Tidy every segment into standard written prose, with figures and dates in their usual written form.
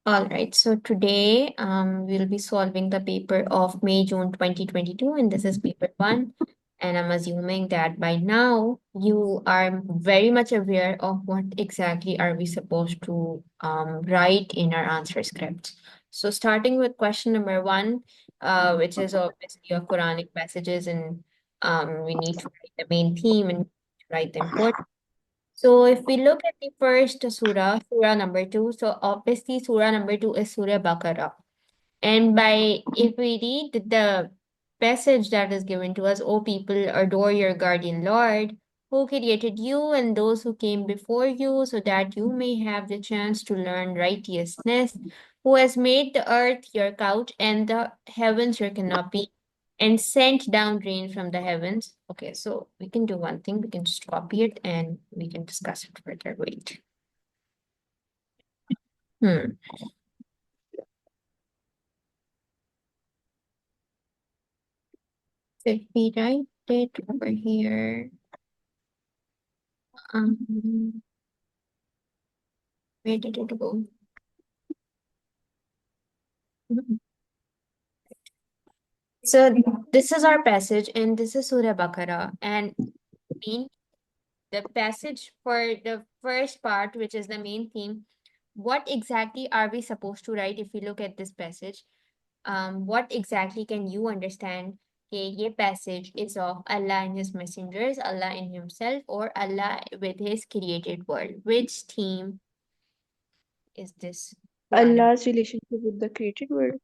All right, so today we'll be solving the paper of May-June 2022, and this is paper one. And I'm assuming that by now you are very much aware of what exactly are we supposed to write in our answer script. So starting with question number one, which is obviously your Quranic passages, and we need to write the main theme and write the important. So if we look at the first surah, surah number two, so obviously surah number two is Surah Baqarah. And if we read the passage that is given to us, O people, adore your guardian Lord, who created you and those who came before you, so that you may have the chance to learn righteousness, who has made the earth your couch and the heavens your canopy, and sent down rain from the heavens. Okay, so we can do one thing, we can just copy it and we can discuss it further. Wait. Hmm. So if we write it over here, um, where did it go? Mhm. So this is our passage, and this is Surah Baqarah. And main the passage for the first part, which is the main theme, what exactly are we supposed to write if we look at this passage? What exactly can you understand? Okay, ye passage is of Allah and His messengers, Allah in Himself, or Allah with His created world. Which theme is this Quranic? Allah's relationship with the created world.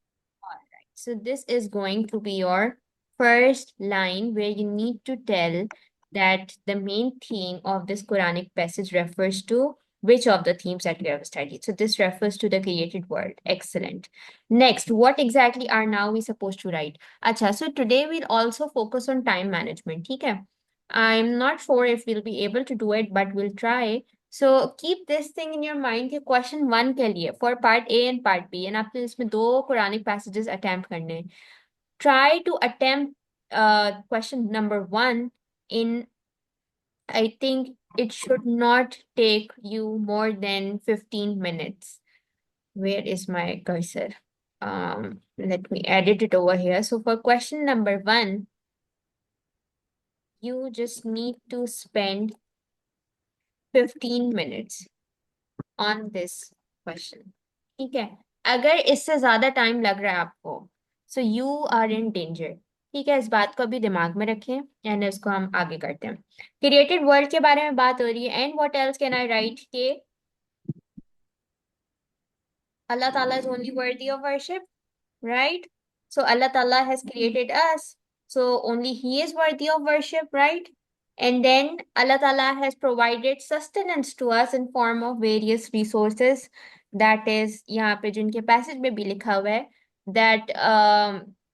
Alright, so this is going to be your first line where you need to tell that the main theme of this Quranic passage refers to which of the themes that we have studied. So this refers to the created world. Excellent. Next, what exactly are now we supposed to write? Acha, so today we'll also focus on time management. Okay. I'm not sure if we'll be able to do it, but we'll try. So keep this thing in your mind कि question one के लिए for part A and part B, and आपने इसमें दो Quranic passages attempt करने हैं. Try to attempt question number one in, I think it should not take you more than 15 minutes. Where is my cursor? Let me edit it over here. So for question number one, you just need to spend 15 minutes on this question. ठीक है, अगर इससे ज्यादा time लग रहा है आपको, so you are in danger. ठीक है, इस बात को भी दिमाग में रखें एंड इसको हम आगे करते हैं. क्रिएटेड वर्ल्ड के बारे में बात हो रही है, and what else can I right के Allah Ta'ala is only worthy of worship, right? So Allah Ta'ala has created us. So only He is worthy of worship, right? And then Allah Ta'ala has provided sustenance to us in form of various resources. That is, यहाँ पे जिनके passage में भी लिखा हुआ है that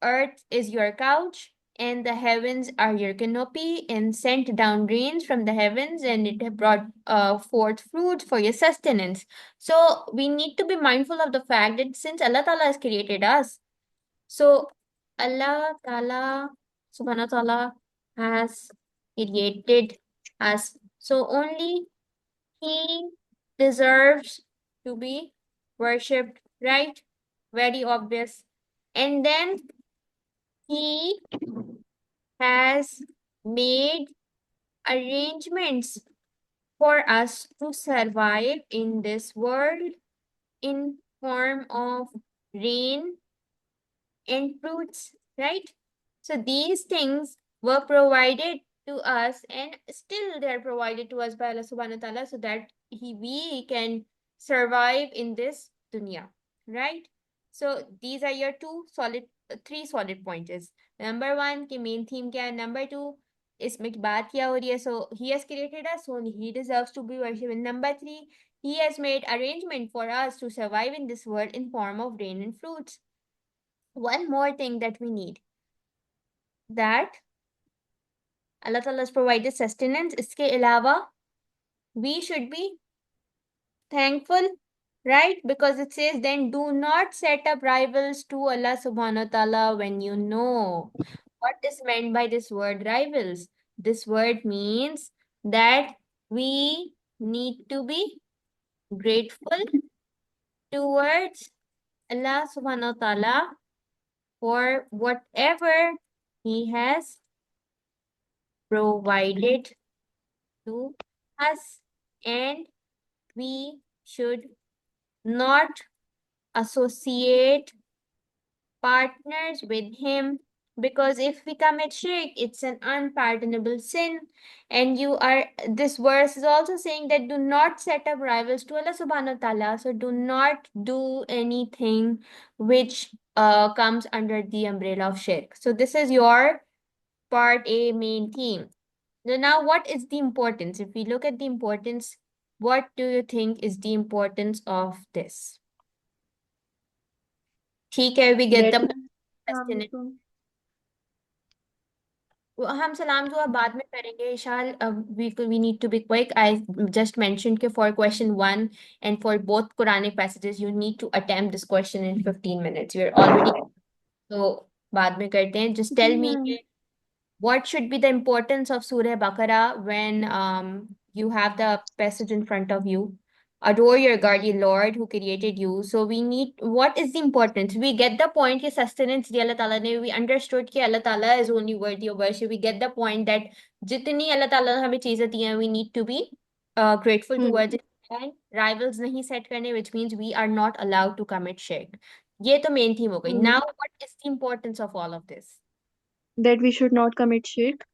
earth is your couch and the heavens are your canopy, and sent down rains from the heavens, and it have brought forth fruits for your sustenance. So we need to be mindful of the fact that since Allah Ta'ala has created us, so Allah Ta'ala Subhanahu wa Ta'ala has created us. So only He deserves to be worshipped, right? Very obvious. And then He has made arrangements for us to survive in this world in form of rain and fruits, right? So these things were provided to us, and still they're provided to us by Allah subhanahu wa ta'ala, so that we can survive in this dunya, right? So these are your three solid pointers. Number one कि main theme क्या है, number two इसमें बात क्या हो रही है, so he has created us, so he deserves to be worshipped. And number three, he has made arrangement for us to survive in this world in form of rain and fruits. One more thing that we need, that Allah Ta'ala has provided sustenance. इसके अलावा we should be thankful, right? Because it says, then do not set up rivals to Allah Subhanahu wa Ta'ala when you know. What is meant by this word rivals? This word means that we need to be grateful towards Allah subhanahu wa ta'ala for whatever He has provided to us, and we should not associate partners with Him, because if we commit shirk, it's an unpardonable sin. And this verse is also saying that do not set up rivals to Allah subhanahu wa ta'ala. So do not do anything which comes under the umbrella of shirk. So this is your part A main theme. Now, what is the importance? If we look at the importance, what do you think is the importance of this? ठीक है, we get That the sustenance. हम सलाम दुआ बाद में करेंगे Ishal. We need to be quick. I just mentioned कि for question 1 and for both Quranic passages you need to attempt this question in 15 minutes. We're already, so बाद में करते हैं. Just tell me what should be the importance of Surah Baqarah when you have the passage in front of you. Adore your guardian Lord who created you. So what is the importance? We get the point कि sustenance di Allah Ta'ala ने, we understood कि Allah Ta'ala is only worthy of worship. We get the point that जितनी Allah Ta'ala ने हमें चीजें दी हैं, we need to be grateful towards it. And rivals नहीं set करने, which means we are not allowed to commit shirk. ये तो main theme हो गई. Now, what is the importance of all of this? that we should not commit shirk.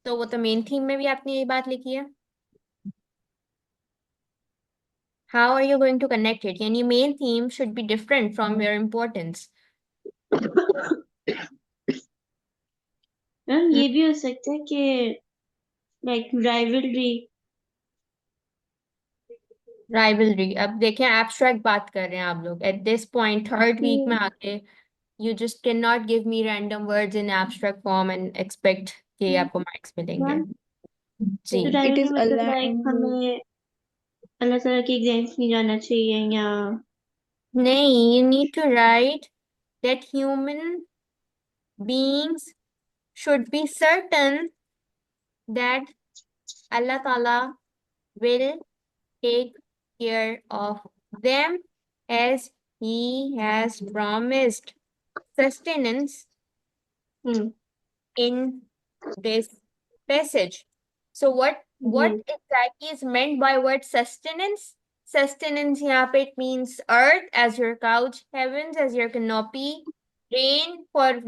तो वो तो main theme में भी आपने यही बात लिखी है. How are you going to connect it? यानी main theme should be different from your importance. Ma'am ये भी हो सकता है कि लाइक Rivalry. अब देखें abstract बात कर रहे हैं आप लोग. At this point, third week में आके you just cannot give me random words in abstract form and expect कि आपको marks मिलेंगे. मैम जी. तो It राइवलरी is मतलब Allah लाइक and हमें अल्लाह ताला के एग्जाम्स नहीं जाना चाहिए या नहीं, you need to write that human beings should be certain that Allah Ta'ala will take care of them as He has promised sustenance in this passage. So what exactly is meant by word sustenance? Sustenance यहाँ पे it means earth as your couch, heavens as your canopy, rain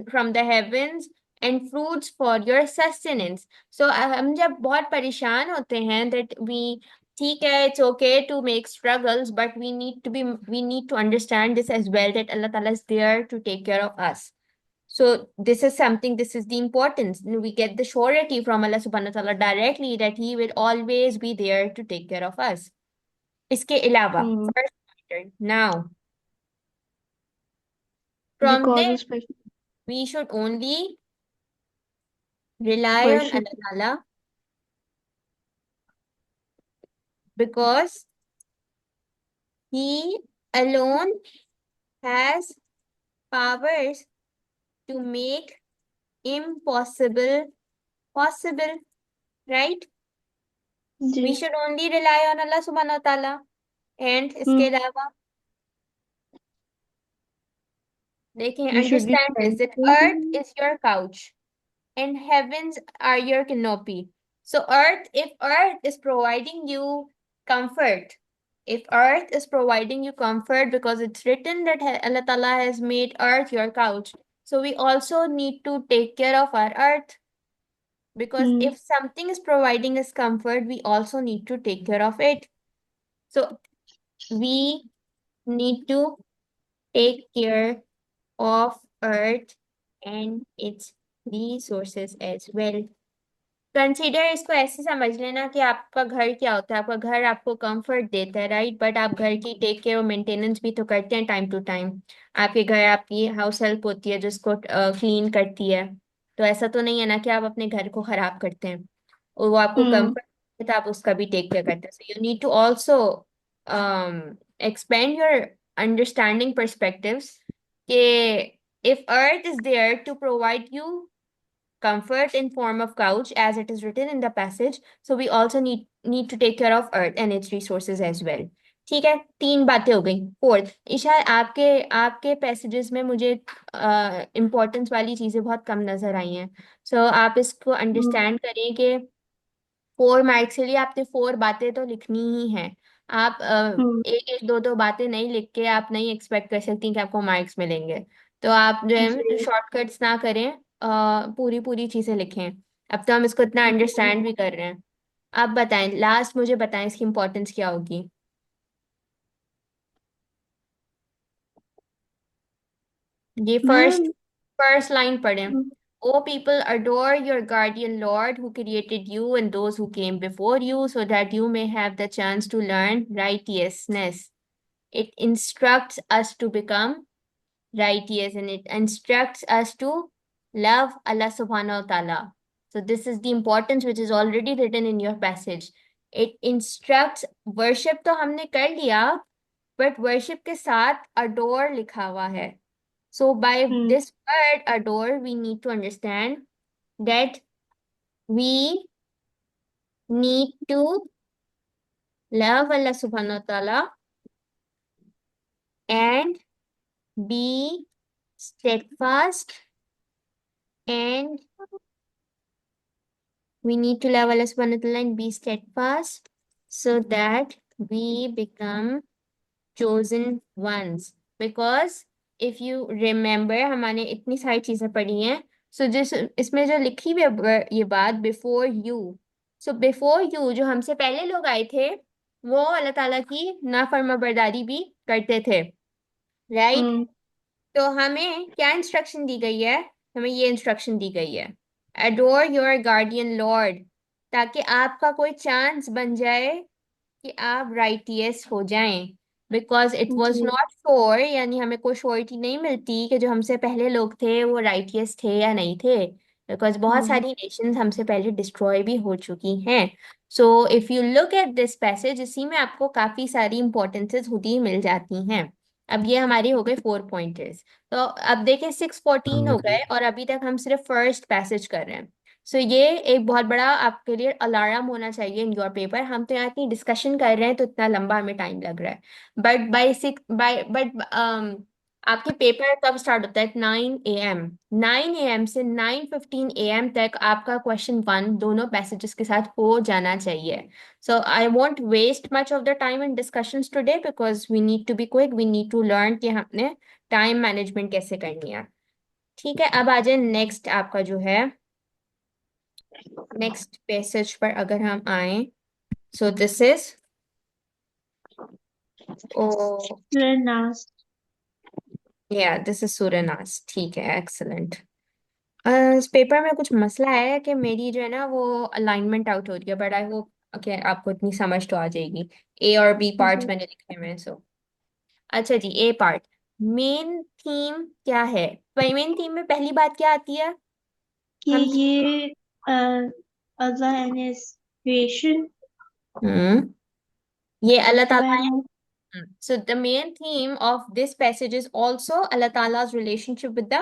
from the heavens, and fruits for your sustenance. So हम जब बहुत परेशान होते हैं that we ठीक है, it's okay to make struggles, but we need to understand this as well, that Allah Ta'ala is there to take care of us. So this is the importance. We get the surety from Allah subhanahu wa ta'ala directly that He will always be there to take care of us. इसके अलावा, first pointer. Now, from because this, especially we should only rely on worship. Allah Ta'ala because He alone has powers to make impossible possible, right? We should only rely on Allah subhanahu wa ta'ala. And इसके अलावा देखिए, We should be understand this, that thankful. earth is your couch and heavens are your canopy. So if earth is providing you comfort, because it's written that Allah Ta'ala has made earth your couch, so we also need to take care of our earth. Because if something is providing us comfort, we also need to take care of it. So we need to take care of earth and its resources as well. Consider इसको ऐसे समझ लेना कि आपका घर क्या होता है. आपका घर आपको कंफर्ट देता है, राइट, बट आप घर की टेक केयर और मेंटेनेंस भी तो करते हैं टाइम टू टाइम. आपके घर आपकी हाउस हेल्प होती है जिसको क्लीन करती है. तो ऐसा तो नहीं है ना कि आप अपने घर को खराब करते हैं और वो आपको कंफर्ट देता है, आप उसका भी टेक केयर करते हैं. So you need to also expand your understanding perspectives कि if earth is there to provide you comfort in form of couch as it is written in the passage, so we also need to take care of earth and its resources as well. ठीक है, तीन बातें हो गई। Fourth, Isha, आपके आपके passages में मुझे इम्पोर्टेंस वाली चीजें बहुत कम नजर आई हैं। सो आप इसको हम्म अंडरस्टैंड करें कि 4 मार्क्स के लिए आपने 4 बातें तो लिखनी ही हैं। आप हम्म एक एक दो दो बातें नहीं लिख के आप नहीं एक्सपेक्ट कर सकती कि आपको मार्क्स मिलेंगे। तो आप जो है जी शॉर्टकट्स ना करें, पूरी पूरी चीजें लिखें। अब तो हम इसको इतना जी। अंडरस्टैंड भी कर रहे हैं। आप बताएं, लास्ट मुझे बताएं इसकी इम्पोर्टेंस क्या होगी। ये फर्स्ट मैम फर्स्ट लाइन पढ़ें। O people, adore your guardian Lord who created you and those who came before you, so that you may have the chance to learn righteousness. It instructs us to become righteous, and it instructs us to love Allah subhanahu wa ta'ala. So this is the importance which is already written in your passage. It instructs, worship तो हमने कर लिया, but worship के साथ adore लिखा हुआ है। So by hmm this word adore, we need to understand that we need to love Allah subhanahu wa ta'ala and be steadfast, and we need to love Allah subhanahu wa ta'ala and be steadfast so that we become chosen ones. Because if you remember, हमने इतनी सारी चीजें पढ़ी हैं। सो जिस इसमें जो लिखी हुई है ये बात, before you, so before you जो हमसे पहले लोग आए थे वो अल्लाह ताला की नाफरमाबरदारी भी करते थे, राइट। हम्म तो हमें क्या इंस्ट्रक्शन दी गई है? हमें ये इंस्ट्रक्शन दी गई है, अडोर योर गार्डियन लॉर्ड, ताकि आपका कोई चांस बन जाए कि आप राइटियस हो जाएं। बिकॉज इट वॉज जी नॉट श्योर, यानी हमें कोई श्योरिटी नहीं मिलती कि जो हमसे पहले लोग थे वो राइटियस थे या नहीं थे, बिकॉज बहुत हम्म सारी नेशंस हमसे पहले डिस्ट्रॉय भी हो चुकी हैं। So if you look at this passage, इसी में आपको काफी सारी इंपॉर्टेंसेस खुद मिल जाती हैं। अब ये हमारी हो गई 4 पॉइंटर्स। तो अब देखें 6:14 हो गए और अभी तक हम सिर्फ फर्स्ट पैसेज कर रहे हैं। सो ये एक बहुत बड़ा आपके लिए अलार्म होना चाहिए इन योर पेपर। हम तो यहाँ इतनी डिस्कशन कर रहे हैं तो इतना लंबा हमें टाइम लग रहा है। But by six by but आपके पेपर कब स्टार्ट होता है? 9 AM। 9 AM से 9:15 AM तक आपका क्वेश्चन 1 दोनों पैसेजेस के साथ हो जाना चाहिए। So I want waste much of the time in discussions today, because we need to be quick, we need to learn कि हमने टाइम मैनेजमेंट कैसे करनी है। ठीक है, अब आ जाए नेक्स्ट आपका जो है, नेक्स्ट पैसेज पर अगर हम आए। सो दिस इज, ओ Learn या दिस इज सूरनास। ठीक है, एक्सलेंट। इस पेपर में कुछ मसला है कि मेरी जो है ना वो अलाइनमेंट आउट हो रही है, बट आई होप कि आपको इतनी समझ तो आ जाएगी। ए और बी पार्ट्स जी मैंने लिखे हुए हैं। सो अच्छा जी, ए पार्ट, मेन थीम क्या है? मेन थीम में पहली बात क्या आती है? कि हम ये अल्लाह एंड हिज क्रिएशन हम्म ये अल्लाह उसके ताला बारे है। में। So the main theme of this passage is also Allah Ta'ala's relationship with the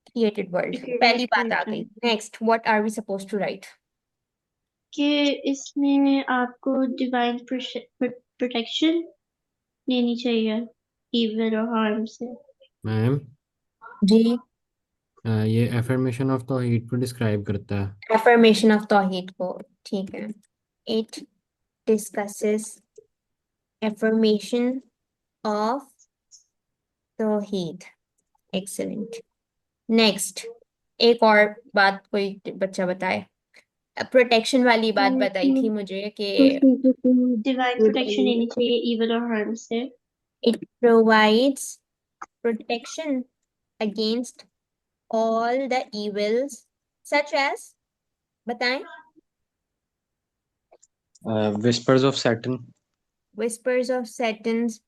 created world. Created पहली बात आ गई। Creation Next, what are we supposed to write? कि इसमें आपको डिवाइन प्रोटेक्शन लेनी चाहिए इविल और हार्म से। मैम, जी, ये एफर्मेशन ऑफ तौहीद को डिस्क्राइब करता है। affirmation of तौहीद को, ठीक है। It discusses affirmation of Towhid. Excellent. Next, एक और बात कोई बच्चा बताए। प्रोटेक्शन वाली बात बताई थी मुझे कि डिवाइन प्रोटेक्शन लेनी चाहिए इविल और हार्म से। it provides protection against all the evils such as, बताएं। Whispers of Saturn. whispers of Satans,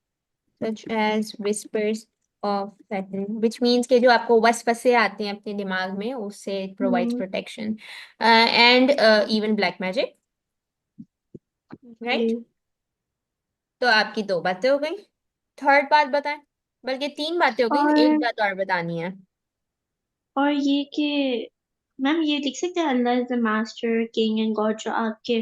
such as whispers of Saturn, which means कि जो आपको वसवसे आते हैं अपने दिमाग में, उससे it provides protection, and even black magic, right? तो आपकी 2 बातें हो गई। थर्ड बात बताएं, बल्कि 3 बातें हो गई, एक और बात और बतानी है। ये कि मैम ये लिख सकते हैं Allah is the master king and God जो आपके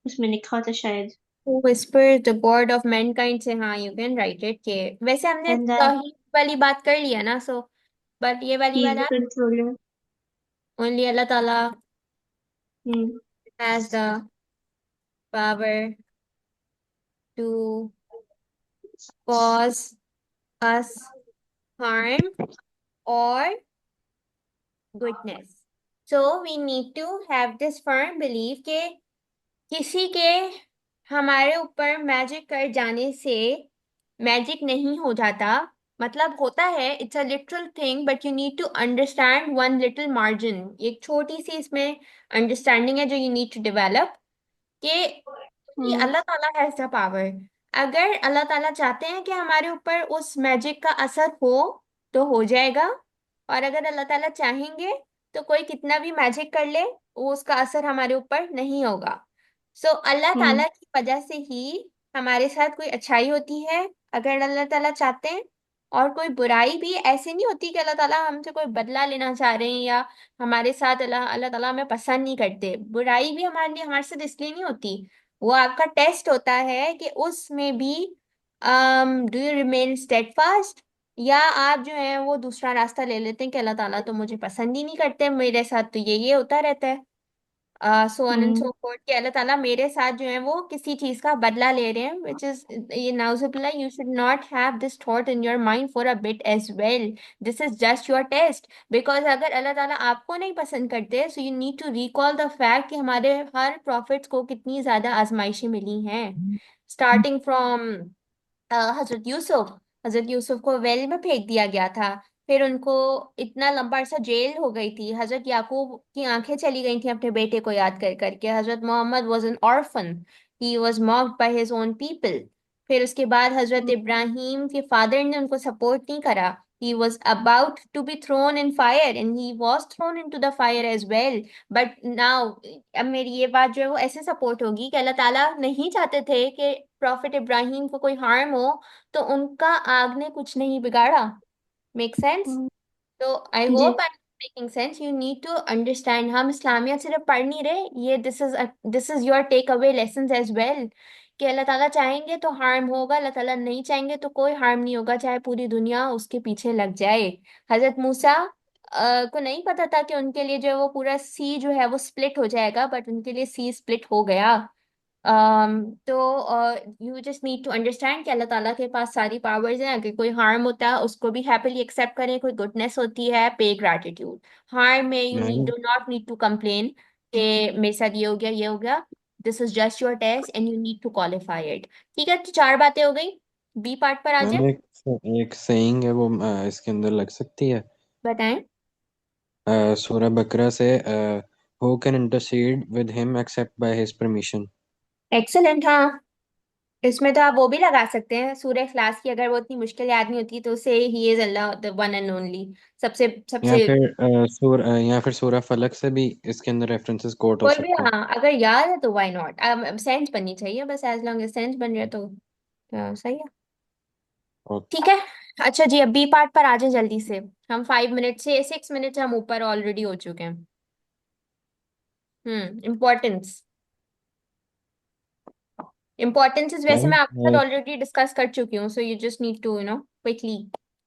उसमें लिखा था शायद। Who whispers the God of mankind से, हाँ you can write it के वैसे हमने And that तौहीद वाली बात कर लिया ना, so but ये वाली he बात is the controller. only Allah Ta'ala Hmm. has the power to cause us harm or goodness. So we need to have this firm belief कि किसी के हमारे ऊपर मैजिक कर जाने से मैजिक नहीं हो जाता, मतलब होता है, it's a literal thing, but you need to understand one little margin. एक छोटी सी इसमें अंडरस्टैंडिंग है जो यू नीड टू डेवलप कि Hmm. अल्लाह ताला हैज द पावर। अगर अल्लाह ताला चाहते हैं कि हमारे ऊपर उस मैजिक का असर हो तो हो जाएगा, और अगर अल्लाह ताला चाहेंगे तो कोई कितना भी मैजिक कर ले वो उसका असर हमारे ऊपर नहीं होगा। सो अल्लाह Hmm. ताला की वजह से ही हमारे साथ कोई अच्छाई होती है अगर अल्लाह ताला चाहते हैं, और कोई बुराई भी ऐसे नहीं होती कि अल्लाह ताला हमसे कोई बदला लेना चाह रहे हैं या हमारे साथ अल्लाह अल्लाह ताला हमें पसंद नहीं करते। बुराई भी हमारे लिए हमारे साथ इसलिए नहीं होती, वो आपका टेस्ट होता है कि उसमें भी डू यू रिमेन स्टेडफास्ट, या आप जो है वो दूसरा रास्ता ले लेते हैं कि अल्लाह ताला तो मुझे पसंद ही नहीं करते, मेरे साथ तो ये होता रहता है, so on and Hmm. So fourth, कि अल्लाह ताला मेरे साथ जो है वो किसी चीज का बदला ले रहे हैं, विच इज ये नाउजुबिल्लाह, you should not have this thought in your mind for a bit as well. This is just your test, because अगर अल्लाह ताला आपको नहीं पसंद करते, so you need to recall the fact कि हमारे हर प्रॉफिट्स को कितनी ज्यादा आजमाइशें मिली हैं, स्टार्टिंग फ्रॉम हजरत यूसुफ। हजरत यूसुफ को वेल में फेंक दिया गया था, फिर उनको इतना लंबा अरसा जेल हो गई थी, हजरत याकूब की आंखें चली गई थी अपने बेटे को याद कर करके, हजरत Muhammad was an orphan, he was mocked by his own people. फिर उसके बाद हजरत इब्राहिम के फादर ने उनको सपोर्ट नहीं करा, he was about to be thrown in fire and he was thrown into the fire as well, but now, अब मेरी ये बात जो है वो ऐसे सपोर्ट होगी कि अल्लाह ताला नहीं चाहते थे कि प्रॉफिट इब्राहिम को कोई हार्म हो, तो उनका आग ने कुछ नहीं बिगाड़ा। Make sense? Hmm. तो आई जी. Hope I am making sense. You need to understand, हम इस्लामियत सिर्फ पढ़ नहीं रहे, ये this is your takeaway lesson as well, कि अल्लाह ताला चाहेंगे तो हार्म होगा, अल्लाह ताला नहीं चाहेंगे तो कोई हार्म नहीं होगा, चाहे पूरी दुनिया उसके पीछे लग जाए। हजरत मूसा को नहीं पता था कि उनके लिए जो है वो पूरा सी जो है वो स्प्लिट हो जाएगा, बट उनके लिए सी स्प्लिट हो गया। तो you just need to understand कि अल्लाह ताला के पास सारी पावर्स हैं, अगर कोई हार्म होता है उसको भी हैप्पीली एक्सेप्ट करें, कोई गुडनेस होती है पे ग्रैटिट्यूड, हार्म में you need ma'am do not need to complain कि मेरे साथ ये हो गया ये हो गया, this is just your test and you need to qualify it. ठीक है, तो 4 बातें हो गई, बी पार्ट पर आ मैम जाए। एक एक सेइंग है वो इसके अंदर लग सकती है। बताएं। सूरह बकरा से who can intercede with him except by his permission. Excellent, हाँ, इसमें तो आप वो भी लगा सकते हैं सूर्य इखलास की, अगर वो इतनी मुश्किल याद नहीं होती तो से he is Allah the one and only, सबसे या सबसे। फिर या फिर सूरह फलक से भी इसके अंदर रेफरेंसेस कोट हो कोई भी, सकते हैं। हाँ, अगर याद है तो व्हाई नॉट, सेंस बननी चाहिए बस, एज लॉन्ग एज सेंस बन रहे तो सही है। ओके ठीक है, अच्छा जी, अब बी पार्ट पर आ जाए जल्दी से। हम 5 मिनट से 6 मिनट हम ऊपर ऑलरेडी हो चुके हैं। इम्पोर्टेंस। इम्पोर्टेंसेस वैसे मैम मैं आपके साथ ऑलरेडी डिस्कस कर चुकी हूँ, so you just need to quickly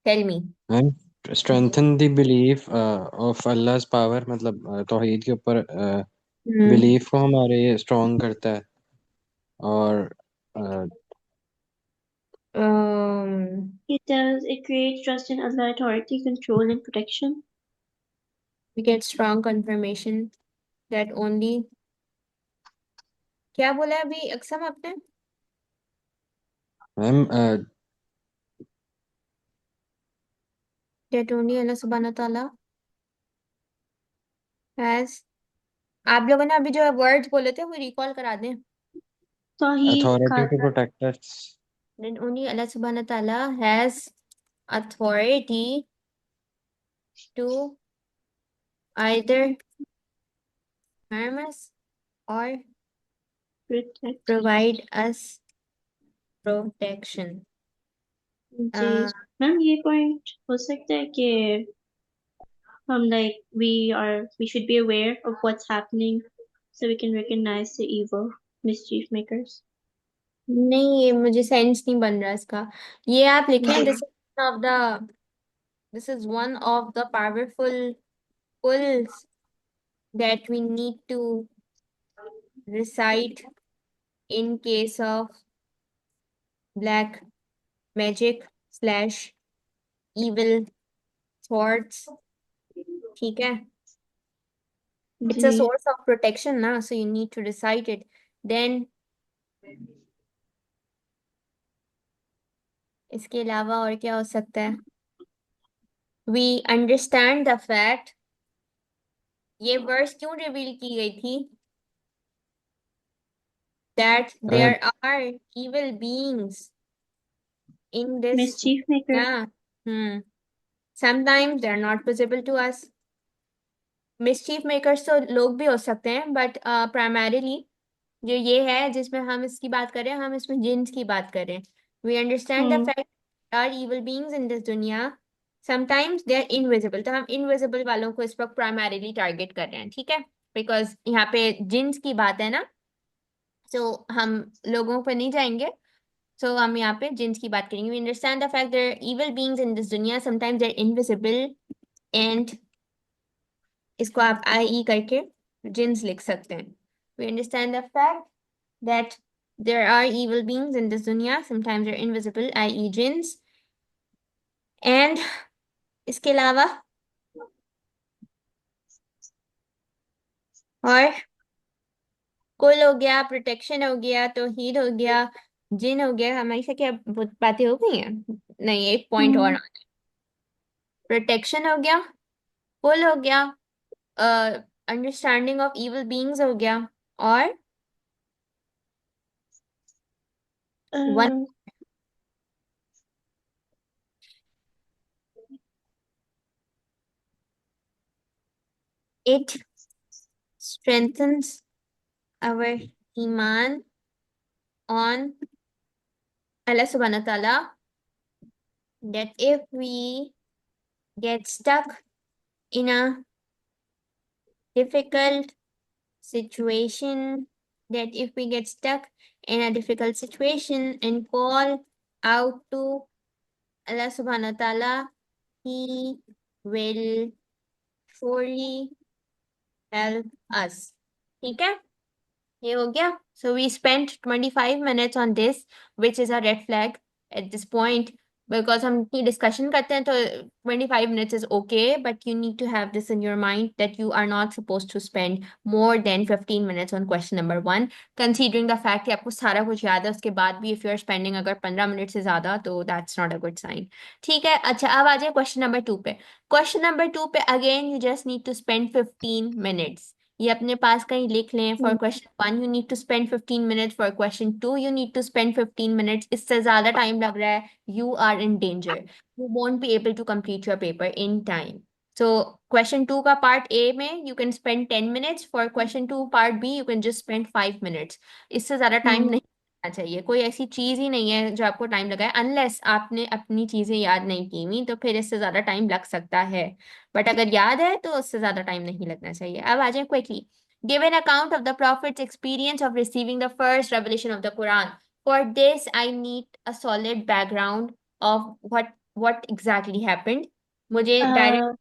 tell me. Ma'am strengthen the belief of Allah's power, मतलब तौहीद के ऊपर हम्म बिलीफ को हमारे स्ट्रॉन्ग करता है, और It creates trust in Allah's authority, control, and protection. we get strong confirmation that only, क्या बोला है अभी अक्सम आपने? Ma'am that only Allah subhanahu wa ta'ala has, आप लोगों ने अभी जो वर्ड्स बोले थे वो रिकॉल करा दें। Tawheed, authority to Khalsa. Protect us. then only Allah subhanahu wa ta'ala has authority to either harm us or Protect. provide us protection। Ji. Ma'am ये पॉइंट हो सकता है कि हम we should be aware of what's happening so we can recognize the evil mischief makers. नहीं, ये मुझे sense नहीं बन रहा इसका। ये आप लिखें, this is one of the powerful pulls that we need to recite in case of black magic slash evil thoughts. ठीक है? It's a ji source of protection ना, so you need to recite it. Then इसके अलावा और क्या हो सकता है? We understand the fact, ये वर्स क्यों रिवील की गई थी? That there are evil beings in this mischief maker. dunya. Sometimes they're not visible to us. Mischief makers तो लोग भी हो सकते हैं, बट प्राइमरीली जो ये है जिसमें हम इसकी बात करें, हम इसमें जिन्स की बात करें. We understand the fact are evil beings in दिस दुनिया, समटाइम्स दे आर इनविजिबल. तो हम इनविजिबल वालों को इस वक्त प्राइमरीली टारगेट कर रहे हैं, ठीक है, बिकॉज यहाँ पे जिन्स की बात है ना, तो हम लोगों पर नहीं जाएंगे. So हम यहाँ पे जिन्स की बात करेंगे. We understand the fact there are evil beings in this दुनिया, sometimes they're invisible, and इसको आप आई करके जिन्स लिख सकते हैं. We understand the fact that there are evil beings in this दुनिया, sometimes they're invisible, i.e. jinns. And इसके अलावा और कुल हो गया, प्रोटेक्शन हो गया, तौहीद हो गया, जिन हो गया. हमारी से क्या बातें हो गई हैं? नहीं, एक पॉइंट और. प्रोटेक्शन हो गया, कुल हो गया, अंडरस्टैंडिंग ऑफ इविल बीइंग्स हो गया, और one it strengthens our iman on Allah subhanahu wa ta'ala, that if we get stuck in a difficult situation, and call out to Allah subhanahu wa ta'ala, He will surely help us. ठीक है, ये हो गया. So we spent 25 minutes on this, which is a red flag at this point, because हम इतनी discussion करते हैं तो 25 minutes is okay, but you need to have this in your mind that you are not supposed to spend more than 15 minutes on question number 1, considering the fact कि आपको सारा कुछ याद है, उसके बाद भी if you are spending अगर 15 मिनट से ज़्यादा, तो that's not a good sign. ठीक है. अच्छा, अब आ जाए question number 2 पे. Question number 2 पे again you just need to spend 15 minutes. ये अपने पास कहीं लिख लें. For question 1 you need to spend 15 minutes, for question 2 you need to spend 15 minutes. इससे ज्यादा टाइम लग रहा है, you are in danger, you won't be able to complete your paper in time. So question 2 का part A में you can spend 10 minutes, for question 2 part B you can just spend 5 minutes. इससे ज्यादा time नहीं लगना चाहिए. कोई ऐसी चीज ही नहीं है जो आपको टाइम लगाए, अनलेस आपने अपनी चीजें याद नहीं की हुई, तो फिर इससे ज्यादा टाइम लग सकता है. बट अगर याद है तो उससे ज्यादा टाइम नहीं लगना चाहिए. अब आ जाए quickly. Give an account of the Prophet's experience of receiving the first revelation of the Quran. For this, I need a solid background of what exactly happened. मुझे डायरेक्ट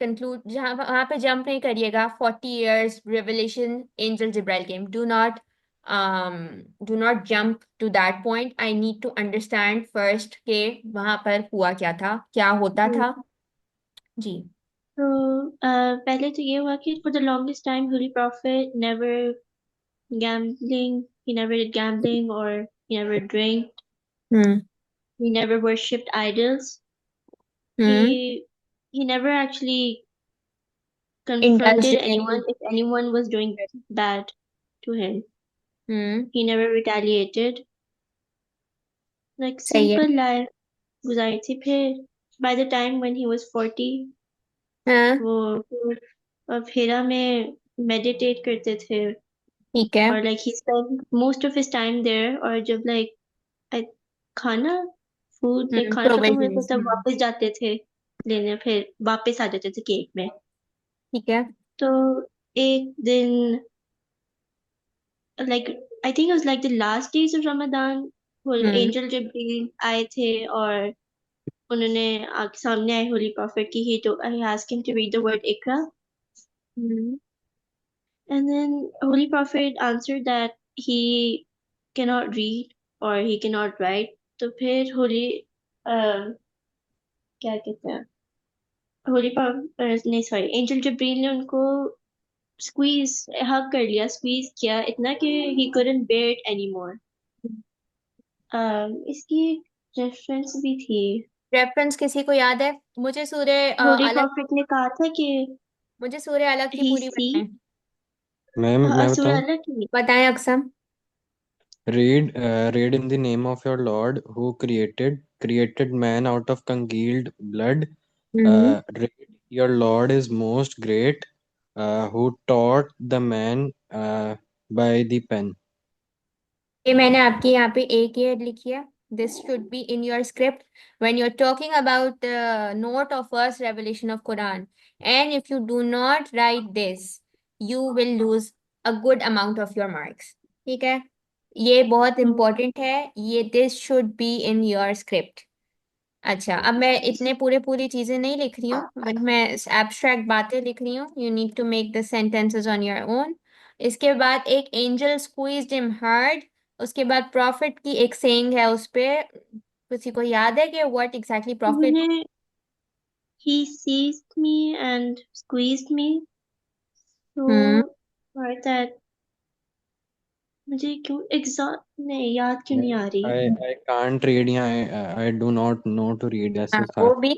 कंक्लूड जहाँ वहाँ पे जंप नहीं करिएगा. 40 years revelation angel Jibril came. Do not jump to that point. I need to understand first के वहाँ पर हुआ क्या था, क्या होता था. जी. तो पहले तो ये हुआ कि for the longest time Holy Prophet never he never did gambling, or he never drank, he never worshipped idols. He never actually confronted anyone if anyone was doing bad to him. He never retaliated. Like सही है. simple life गुजारी थी. फिर by the time when he was 40, हाँ, वो अब हेरा में meditate करते थे, ठीक है. और like he spent most of his time there. और जब like खाना फूड like खाना खत्म होता Provisions. था, तब वापस जाते थे लेने, फिर वापस आ जाते थे केक में. ठीक है. तो एक दिन like I think it was like the last days of Ramadan. Angel Jibreel आए थे और उन्होंने सामने आए होली प्रॉफिट की he asked him to read the word Ikra, and then holy prophet answered that he cannot read or he cannot write. तो फिर क्या कहते हैं होली प्रॉफिट नहीं सॉरी एंजल जिब्रील ने उनको स्क्वीज हग कर लिया, स्क्वीज किया इतना कि he couldn't bear it anymore. इसकी रेफरेंस भी थी. रेफरेंस किसी को याद है? मुझे सूर्य होली अलग प्रॉफिट ने कहा था कि मुझे सूर्य अलग की he पूरी see बताएं। मैं सूर्य बताऊं? अलग की. बताएं अक्सम। Read in the name of your Lord who created man out of congealed blood. Read, your Lord is most great, who taught the man by the pen. ये मैंने आपकी यहाँ पे एक ही लिखी है। This should be in your script when you are talking about note of first revelation of Quran, and if you do not write this you will lose a good amount of your marks. ठीक है, ये बहुत important है, ये this should be in your script. अच्छा, अब मैं इतने पूरी चीजें नहीं लिख रही हूँ, बट मैं एब्स्ट्रैक्ट बातें लिख रही हूँ। You need to make the sentences on your own. इसके बाद एक एंजल स्क्वीज्ड हिम हार्ड, उसके बाद प्रॉफिट की एक सेइंग है उस पे। किसी को याद है कि व्हाट एग्जैक्टली प्रॉफिट? उन्होंने he seized me and squeezed me, so for that मुझे क्यों एग्जैक्ट नहीं याद क्यों नहीं आ रही. I can't read. Yeah, I do not know to read. हाँ, ऐसे था. वो भी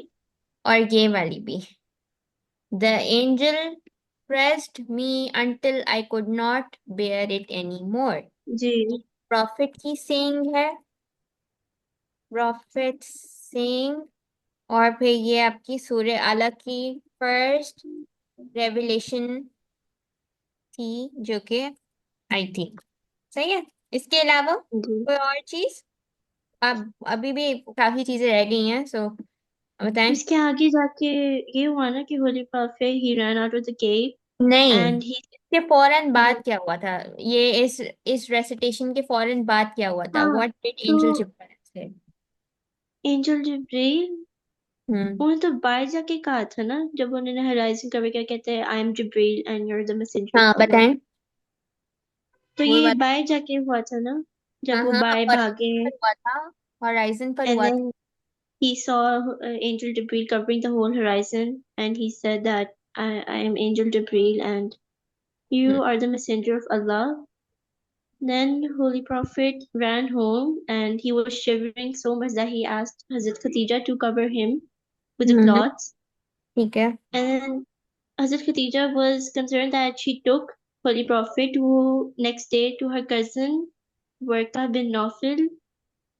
और ये वाली भी। The angel pressed me until I could not bear it anymore। जी. प्रॉफिट की सेइंग है, प्रॉफिट सेइंग। और फिर ये आपकी सूर्य अलग की फर्स्ट रेवलेशन थी जो कि आई थी। सही है। इसके अलावा जी. कोई और चीज? अब अभी भी काफी चीजें रह गई हैं, सो बताएं। इसके आगे जाके ये हुआ ना कि holy prophet he ran out of the cave नहीं, and he इसके फौरन बाद क्या हुआ था? ये इस रेसिटेशन के फौरन बाद क्या हुआ था? हाँ व्हाट डिड तो एंजल जिब्राइल से? एंजल जिब्रील हम्म। उन्होंने तो बाहर जाके कहा था ना जब उन्होंने हराइजन कवर क्या कहते हैं I am Jibreel and you are the messenger हाँ ऑफ अल्लाह. बताएं। तो वो ये बात। बाहर जाके हुआ था ना हाँ जब वो हाँ, बाहर भागे हॉराइजन पर हुआ था। हॉराइजन पर and हुआ था। then he saw angel Jibreel covering the whole horizon and he said that I am angel Jibreel and hmm you are the messenger of Allah. Then Holy Prophet ran home and he was shivering so much that he asked Hazrat Khatija to cover him with the hmm, cloths. ठीक है। And then Hazrat Khatija was concerned that she took Holy Prophet to next day to her cousin Warqa bin Nawfal,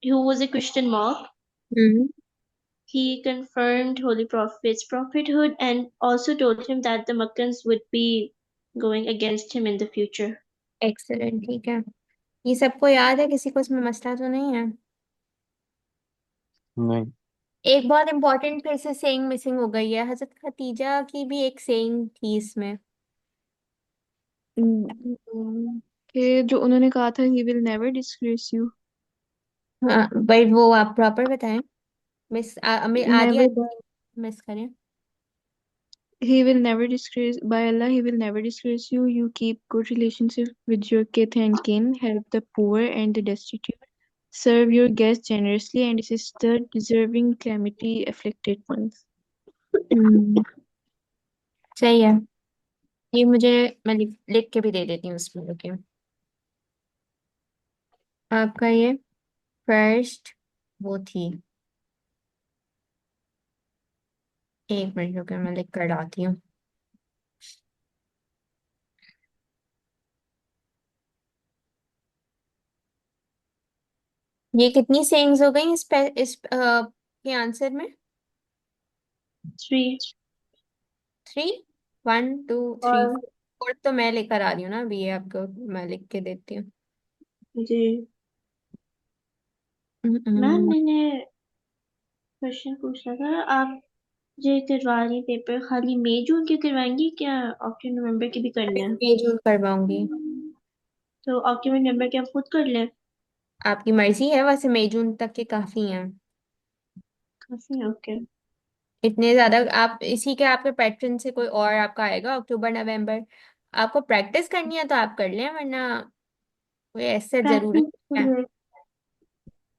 who was a Christian monk. Hmm. He confirmed Holy Prophet's prophethood and also told him that the Makkans would be going against him in the future. Excellent, ठीक है। ये सबको याद है? किसी को इसमें मसला तो नहीं है? नहीं. एक बहुत इंपॉर्टेंट फिर से सेइंग मिसिंग हो गई है। हजरत खतीजा की भी एक सेइंग थी इसमें। कि जो उन्होंने कहा था he will never disgrace you. हाँ भाई, वो आप प्रॉपर बताएं। आधी Never. आधी मिस करें। He will never disgrace, by Allah, he will never disgrace you. You keep good relationship with your kith and kin, help the poor and the destitute, serve your guests generously, and assist the deserving calamity afflicted ones. हम्म, सही है। ये मुझे मैं लिख के भी दे देती हूँ उसमें। ओके, आपका ये फर्स्ट वो थी। एक मिनट रुके, मैं लिख कर लाती हूँ। ये कितनी सेइंग्स हो गई के आंसर में? 3. 3। 1 2 3 और 4 तो मैं लेकर आ रही हूँ ना अभी, ये आपको मैं लिख के देती हूँ। जी मैम हम्म, मैंने क्वेश्चन पूछना था. आप जो करवा रही पेपर खाली मई जून के करवाएंगी क्या अक्टूबर नवंबर के भी करना है? मैं जून करवाऊंगी। तो ऑक्यूमेंट नंबर क्या खुद कर लें? आपकी मर्जी है, वैसे मई जून तक के काफी हैं। काफी है, ओके। इतने ज्यादा आप इसी के आपके पैटर्न से कोई और आपका आएगा अक्टूबर नवंबर। आपको प्रैक्टिस करनी है तो आप कर लें, वरना कोई ऐसे जरूरी प्रैक्टिस के है। लिए,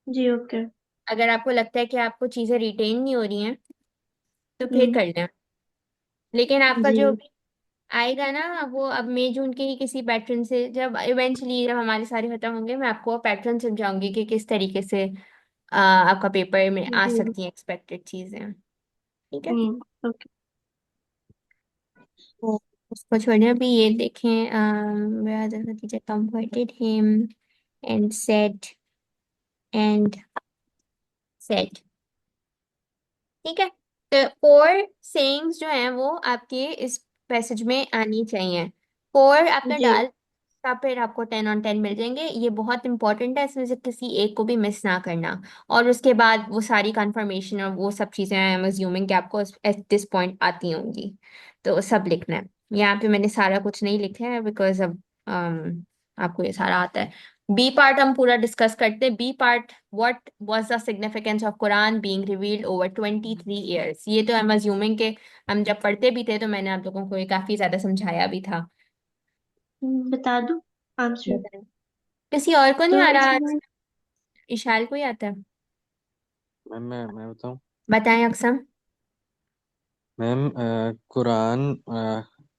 जी ओके। अगर आपको लगता है कि आपको चीजें रिटेन नहीं हो रही हैं तो फिर हम्म, कर लें। लेकिन आपका जी। जो आएगा ना, वो अब मई जून के ही किसी पैटर्न से, जब इवेंचुअली जब हमारे सारे खत्म होंगे, मैं आपको पैटर्न समझाऊंगी कि किस तरीके से आपका पेपर में आ जी। सकती हैं एक्सपेक्टेड चीजें। ठीक है। ओके। तो उसको छोड़िए, अभी ये देखें। where the teacher comforted him and said. ठीक है। तो 4 sayings जो हैं वो आपके इस पैसेज में आनी चाहिए। 4 आपने जी। डाल का, फिर आपको 10 on 10 मिल जाएंगे। ये बहुत इंपॉर्टेंट है, इसमें से किसी एक को भी मिस ना करना। और उसके बाद वो सारी कंफर्मेशन और वो सब चीज़ें आई एम अज्यूमिंग कि आपको एट दिस पॉइंट आती होंगी, तो सब लिखना है। यहाँ पे मैंने सारा कुछ नहीं लिखा है बिकॉज अब आपको ये सारा आता है। बी पार्ट हम पूरा डिस्कस करते हैं। B part, what was the significance of Quran being revealed over 23 years। ये तो आई एम अज्यूमिंग के हम जब पढ़ते भी थे तो मैंने आप लोगों को ये काफी ज्यादा समझाया भी था। बता दूं आंसर? बताएं। किसी और को नहीं तो आ रहा आज? इसमें इशाल को ही आता है? मैं बताऊं? बताएं अक्सम। मैम, कुरान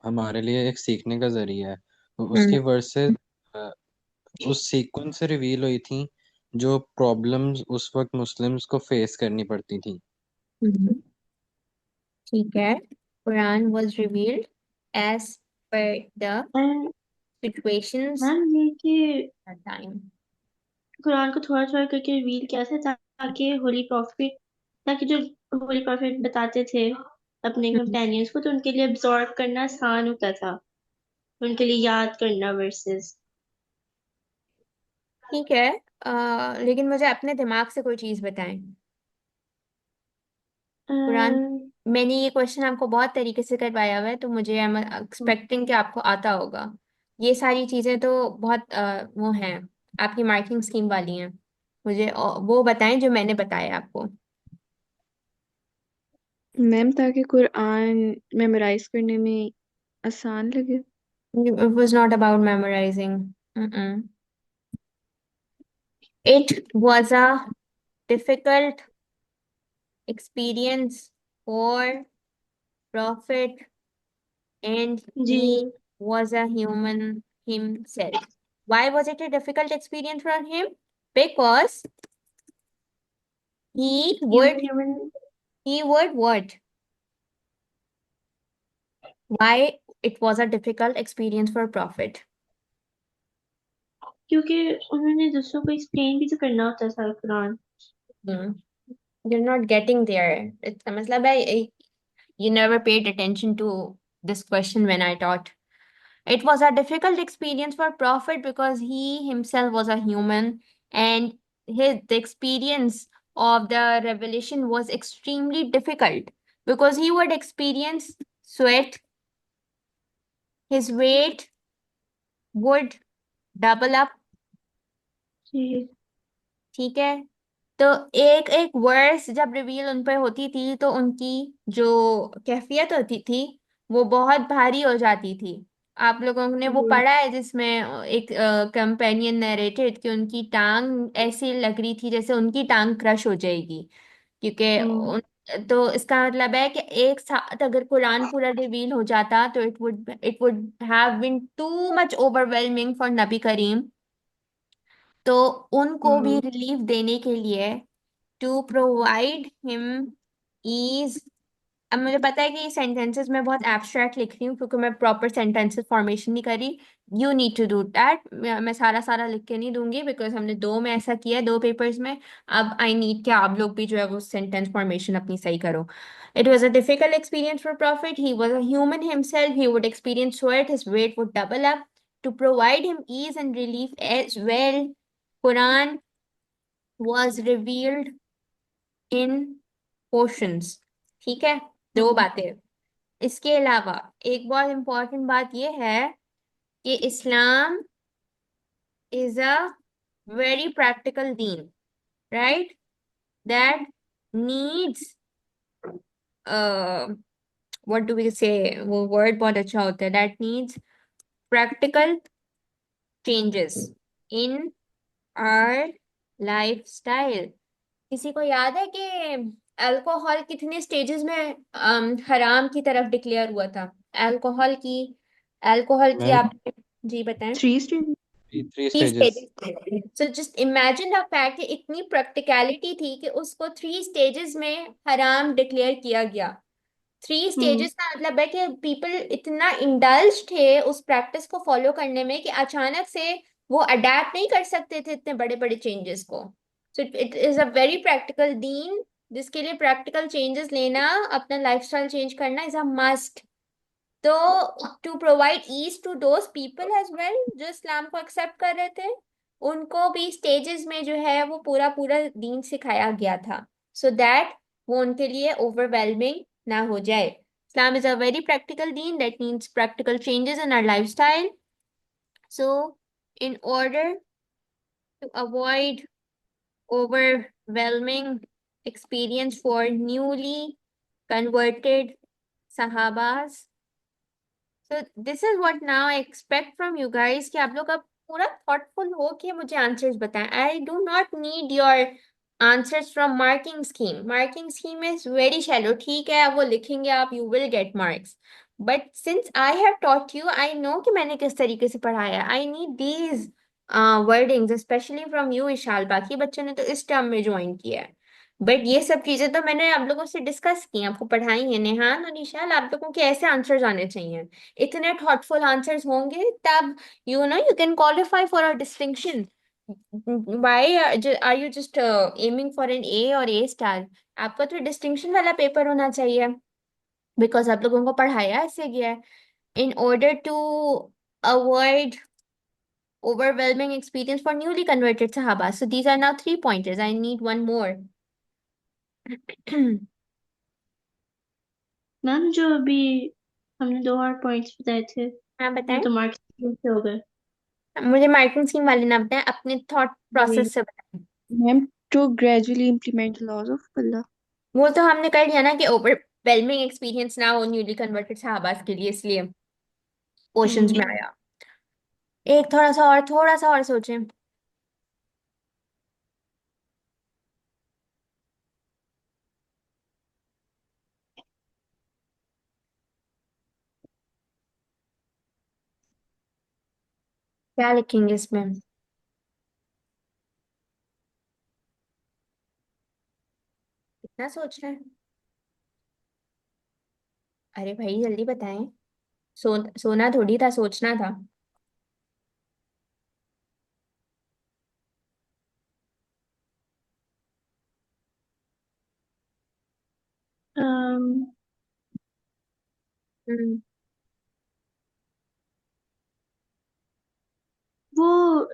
हमारे लिए एक सीखने का जरिया है। तो हम्म। उसकी वर्सेस उस सीक्वेंस से रिवील हुई थी जो प्रॉब्लम्स उस वक्त मुस्लिम्स को फेस करनी पड़ती थी। हम्म, ठीक है। Quran was revealed as per the ma'am, situations ये कि at time। कुरान को थोड़ा थोड़ा करके रिवील किया था ताकि होली प्रॉफिट, ताकि जो होली प्रॉफिट बताते थे अपने हम्म, कंपेनियंस को, तो उनके लिए अब्सॉर्ब करना आसान होता था, उनके लिए याद करना वर्सेस। ठीक है। लेकिन मुझे अपने दिमाग से कोई चीज बताएं। कुरान, मैंने ये क्वेश्चन आपको बहुत तरीके से करवाया हुआ है, तो मुझे आई एम एक्सपेक्टिंग कि आपको आता होगा। ये सारी चीजें तो बहुत वो हैं, आपकी मार्किंग स्कीम वाली हैं। मुझे वो बताएं जो मैंने बताया आपको। मैम ताकि कुरान मेमोराइज करने में आसान लगे। It was not about memorizing. Mm-mm. It was a difficult experience for Prophet, and जी। he was a human himself. Why was it a difficult experience for him? Because he would human he would what? Why it was a difficult experience for Prophet? क्योंकि उन्होंने दूसरों को explain भी तो करना होता था Quran. Hmm. You're not getting there. It's मतलब है, you never paid attention to this question when I taught. It was a difficult experience for Prophet because he himself was a human, and the experience of the revelation was extremely difficult because he would experience sweat, his weight would double up। जी। ठीक है। तो एक एक verse जब reveal उन पर होती थी तो उनकी जो कैफियत होती थी वो बहुत भारी हो जाती थी। आप लोगों ने वो जी। पढ़ा है जिसमें एक कंपेनियन नरेटेड कि उनकी टांग ऐसी लग रही थी जैसे उनकी टांग क्रश हो जाएगी, क्योंकि हम्म। तो इसका मतलब है कि एक साथ अगर कुरान पूरा रिवील हो जाता तो it would have been too much overwhelming for नबी करीम। तो उनको भी हम्म। रिलीफ देने के लिए, टू प्रोवाइड हिम ईज। अब मुझे पता है कि ये सेंटेंसेस मैं बहुत एब्स्ट्रैक्ट लिख रही हूँ क्योंकि मैं प्रॉपर सेंटेंसेस फॉर्मेशन नहीं करी। You need to do that. मैं सारा सारा लिख के नहीं दूंगी बिकॉज हमने 2 में ऐसा किया है, 2 पेपर्स में। अब आई नीड कि आप लोग भी जो है वो सेंटेंस फॉर्मेशन अपनी सही करो। It was a difficult experience for prophet, he was a human himself, he would experience sweat, his weight would double up. To provide him ease and relief as well, Quran was revealed in portions। ठीक है। 2 बातें। इसके अलावा एक बहुत important बात यह है कि इस्लाम is a very practical deen, right? That needs uh what do we say, वो word बहुत अच्छा होता है, that needs practical changes in our lifestyle. किसी को याद है कि अल्कोहल कितने स्टेजेस में हराम की तरफ डिक्लेयर हुआ था? अल्कोहल की मैम आप जी बताएं। 3 stages. Three three stages. Stages. So just imagine the fact कि इतनी प्रैक्टिकलिटी थी कि उसको 3 स्टेजेस में हराम डिक्लेयर किया गया। 3 स्टेजेस का मतलब है कि पीपल इतना इंडल्ज थे उस प्रैक्टिस को फॉलो करने में कि अचानक से वो अडेप्ट नहीं कर सकते थे इतने बड़े बड़े चेंजेस को। So it is a very practical दीन, जिसके लिए प्रैक्टिकल चेंजेस लेना, अपना लाइफस्टाइल चेंज करना इज अ मस्ट। तो to provide ease to those people as well जो इस्लाम को एक्सेप्ट कर रहे थे, उनको भी स्टेजेस में जो है वो पूरा पूरा दीन सिखाया गया था, सो दैट वो उनके लिए ओवरवेलमिंग ना हो जाए। Islam is a very practical deen that needs practical changes in our lifestyle. So, in order to avoid overwhelming experience for newly converted Sahabas, so this is what now I expect from you guys कि आप लोग अब पूरा thoughtful हो कि मुझे answers बताएं. I do not need your answers from marking scheme. Marking scheme is very shallow. ठीक है, आप वो लिखेंगे आप, you will get marks. But since I have taught you, I know कि मैंने किस तरीके से पढ़ाया. I need these wordings, especially from you, Ishal. बाकी बच्चों ने तो इस टर्म में ज्वाइन किया है, बट ये सब चीजें तो मैंने आप लोगों से डिस्कस की, आपको पढ़ाई है। नेहान और निशाल, आप लोगों के ऐसे आंसर्स आने चाहिए, इतने थॉटफुल आंसर्स होंगे तब you can qualify for a distinction. Why are you just aiming for an A और ए स्टार? आपका तो डिस्टिंक्शन वाला पेपर होना चाहिए, बिकॉज आप लोगों को पढ़ाया ऐसे गया है। In order to avoid overwhelming experience for newly converted sahaba, so these are now 3 pointers. I need one more. Ma'am जो अभी हमने 2 और पॉइंट्स बताए थे हाँ वो बताएं। तो मार्क्स से हो गए। मुझे मार्किंग स्कीम वाले ना बताएं, अपने थॉट प्रोसेस से बताएं। Ma'am, to gradually implement the laws of Allah. वो तो हमने कर लिया ना कि ओवरवेलमिंग एक्सपीरियंस ना हो न्यूली कन्वर्टेड सहाबास के लिए, इसलिए क्वेश्चंस में आया। एक थोड़ा सा और सोचें। क्या लिखेंगे इसमें? कितना सोच रहे हैं? अरे भाई जल्दी बताएं। सोना थोड़ी था, सोचना था। अम, हम्म वो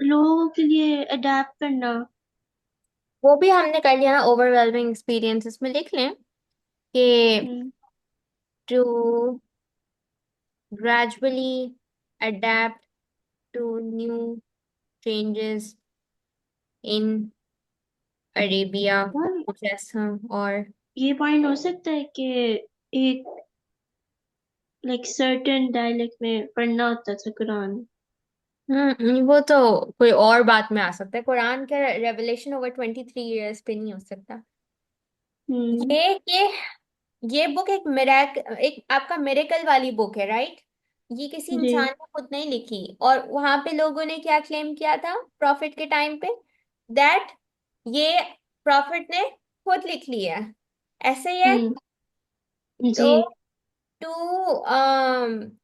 लोगों के लिए अडेप्ट करना। वो भी हमने कर लिया ना, ओवरवेलमिंग एक्सपीरियंस। इसमें लिख लें कि hmm, to gradually adapt to new changes in Arabia, ma'am जैसा। और ये पॉइंट हो सकता है कि एक लाइक सर्टेन डायलेक्ट में पढ़ना होता था कुरान। वो तो कोई और बात में आ सकता है, कुरान का रेवलेशन ओवर 23 years पे नहीं हो सकता। हम्म, ये ये बुक एक आपका मिरेकल वाली बुक है, राइट? ये किसी जी। इंसान ने खुद नहीं लिखी, और वहां पे लोगों ने क्या क्लेम किया था प्रॉफिट के टाइम पे? दैट ये प्रॉफिट ने खुद लिख लिया है, ऐसे ही है। जी। तो to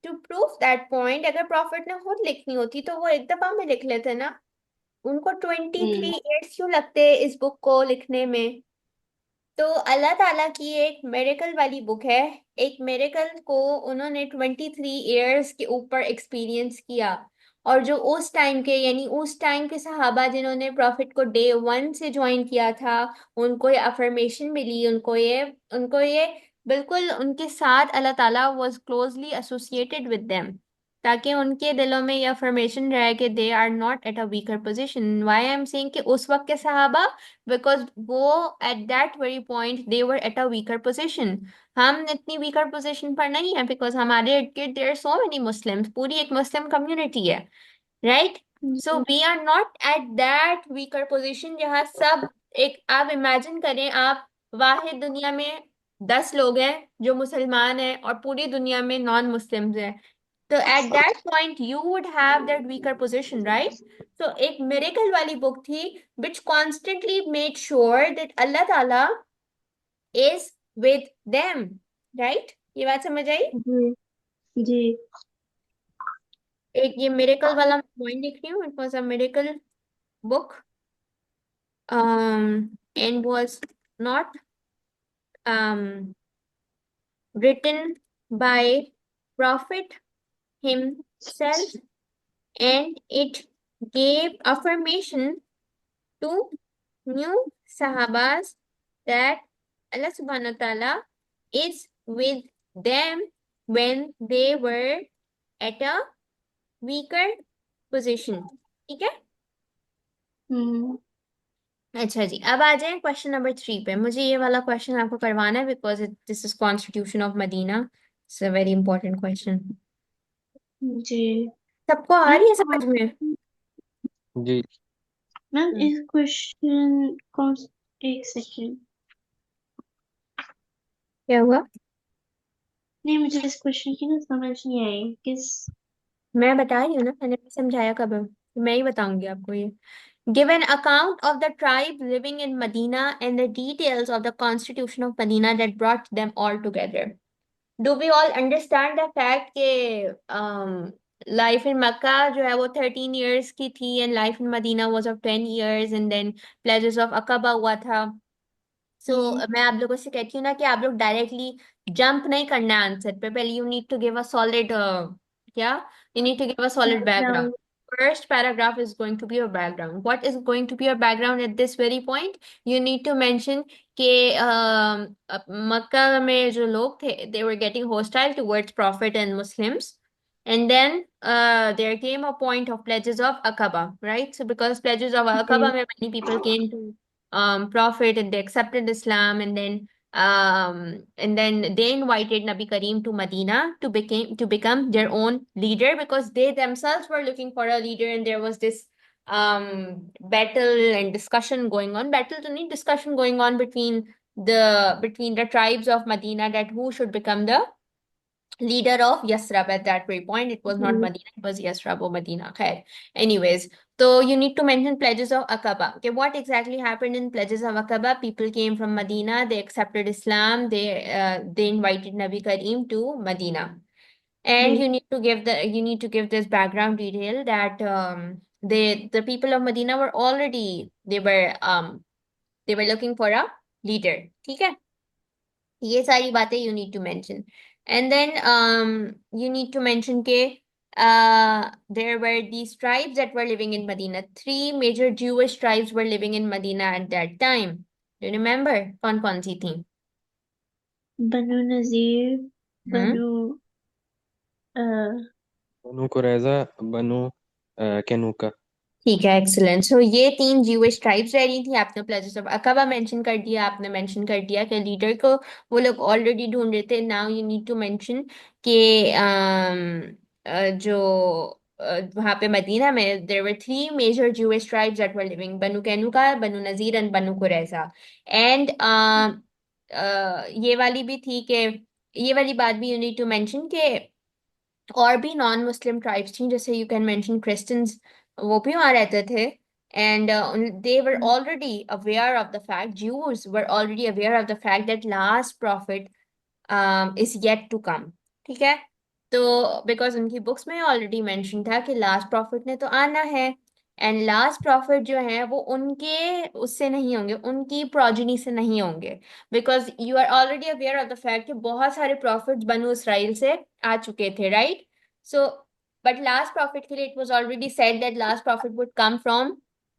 to prove that point, अगर प्रॉफिट ने खुद लिखनी होती तो वो एक दफा में लिख लेते ना। उनको 23 years क्यों लगते इस बुक को लिखने में? तो अल्लाह ताला की एक मेरेकल वाली बुक है। एक मेरेकल को उन्होंने 23 years के ऊपर एक्सपीरियंस किया, और जो उस टाइम के, यानी उस टाइम के सहाबा जिन्होंने प्रॉफिट को डे 1 से ज्वाइन किया था, उनको ये अफर्मेशन मिली, उनको ये बिल्कुल उनके साथ अल्लाह ताला was closely associated with them. ताकि उनके दिलों में ये अफर्मेशन रहे कि they are not at a weaker position. Why I am saying कि उस वक्त के सहाबा, बिकॉज वो at that very point they were at a weaker position. हम इतनी वीकर पोजिशन पर नहीं है, बिकॉज हमारे इर्द गिर्द देयर सो मेनी मुस्लिम्स, पूरी एक मुस्लिम कम्युनिटी है, राइट। सो जी we are not at that weaker position जहाँ सब एक, आप इमेजिन करें आप वाहिद दुनिया में 10 लोग हैं जो मुसलमान हैं और पूरी दुनिया में नॉन मुस्लिम्स हैं। तो at that point you would have that weaker position, right? So एक miracle वाली book थी which constantly made sure that Allah Ta'ala is with them, right? ये बात समझ आई? जी जी एक ये miracle वाला पॉइंट लिख रही हूँ, it was a miracle book, and was not um written by Prophet himself, and it gave affirmation to new Sahabas that Allah subhanahu wa ta'ala is with them when they were at a weaker position. ठीक है? हम्म अच्छा जी, अब आ जाए question number 3 पे। मुझे ये वाला क्वेश्चन आपको करवाना है because this is constitution of Medina. It's a very important question. जी सबको आ मैम रही है समझ में? जी। मैम हम्म, इस क्वेश्चन कौन, एक सेकेंड, क्या हुआ? नहीं मुझे इस क्वेश्चन की ना समझ नहीं आई किस। मैं बता रही हूँ ना, मैंने भी समझाया कब है? मैं ही बताऊंगी आपको ये। Give an account of the tribe living in Medina and the details of the constitution of Medina that brought them all together. Do we all understand the fact कि life in Mecca जो है वो 13 years की थी and life in Medina was of 10 years and then pledges of Aqaba हुआ था। सो मैं आप लोगों से कहती हूँ ना कि आप लोग डायरेक्टली जंप नहीं करना है आंसर पे, पहले you need to give a solid, क्या, you need to give a solid background. Background. First paragraph is going to be your background. What is going to be your background at this very point? You need to mention कि मक्का में जो लोग थे they were getting hostile towards Prophet and Muslims, and then there came a point of pledges of Aqaba, right? So because pledges of Aqaba, ji where many people came to Prophet and they accepted Islam, and then they invited Nabi Kareem to Medina to become their own leader, because they themselves were looking for a leader, and there was this battle and discussion going on. Battle to need discussion going on between the tribes of Medina, that who should become the leader of Yasrab at that very point. It was not ji Medina, it was Yasrab or Medina. Khair. Anyways, so you need to mention pledges of Aqaba. Okay, what exactly happened in pledges of Aqaba? People came from Medina, they accepted Islam, they invited Nabi Kareem to Medina. And ji you need to give this background detail that the people of Medina were already they were looking for a leader. ठीक है? ये सारी बातें you need to mention. And then you need to mention के there were these tribes that were living in Medina. 3 major Jewish tribes were living in Medina at that time. Do you remember? कौन कौन सी थी? बनु नजीर, हम्म, बनु बनु कुरैजा, बनु कैनुका। ठीक है, excellent. सो ये 3 Jewish tribes रह रही थी। आपने प्लेजेस ऑफ अकबा मेंशन कर दिया, आपने मेंशन कर दिया कि लीडर को वो लोग ऑलरेडी ढूंढ रहे थे। Now you need to mention कि जो वहाँ पे मदीना में there were 3 major Jewish tribes that were living, Banu Qaynuqa, Banu Nadir and Banu Qurayza. And ये वाली भी थी कि ये वाली बात भी यू नीड टू मेंशन कि और भी नॉन मुस्लिम ट्राइब्स थी, जैसे यू कैन मेंशन क्रिश्चियंस, वो भी वहाँ रहते थे। And they were already aware of the fact, Jews were already aware of the fact that last prophet is yet to come। ठीक है? तो बिकॉज उनकी बुक्स में ऑलरेडी मेंशन था कि लास्ट प्रॉफिट ने तो आना है, एंड लास्ट प्रॉफिट जो है वो उनके उससे नहीं होंगे, उनकी प्रोजनी से नहीं होंगे। Because you are already aware of the fact कि बहुत सारे प्रॉफिट्स बनु इसराइल से आ चुके थे, right? So but last prophet के लिए it was already said that last prophet would come from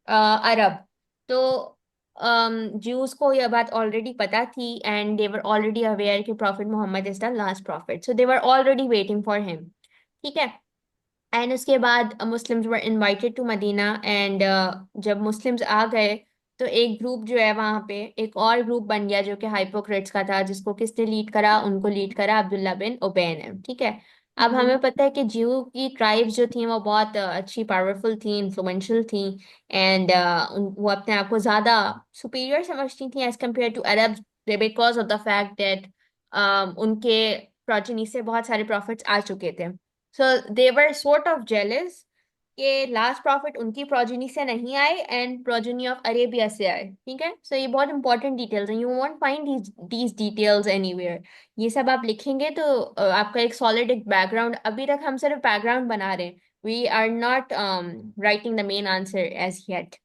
Arab. तो ज्यूज को यह बात ऑलरेडी पता थी, and they were already aware कि prophet Mohammad is the last prophet, so they were already waiting for him. ठीक है? And उसके बाद Muslims were invited to Medina and जब मुस्लिम्स आ गए तो एक ग्रुप जो है वहाँ पे एक और ग्रुप बन गया जो कि हाइपोक्रेट्स का था, जिसको किसने लीड करा? उनको लीड करा अब्दुल्ला बिन उबे ने। ठीक है। अब हमें पता है कि ज्यू की ट्राइब्स जो थी वो बहुत अच्छी, पावरफुल थी, इन्फ्लुएंशियल थी एंड वो अपने आप को ज़्यादा सुपीरियर समझती थी as compare to Arab, because of the fact that उनके प्रोजनी से बहुत सारे प्रॉफिट्स आ चुके थे। So they were sort of jealous कि लास्ट प्रॉफिट उनकी प्रोजेनी से नहीं आए एंड प्रोजेनी ऑफ अरेबिया से आए। ठीक है। सो ये बहुत इंपॉर्टेंट डिटेल्स हैं, you want find these details anywhere. ये सब आप लिखेंगे तो आपका एक सॉलिड एक बैकग्राउंड, अभी तक हम सिर्फ बैकग्राउंड बना रहे हैं, we are not writing the main answer as yet.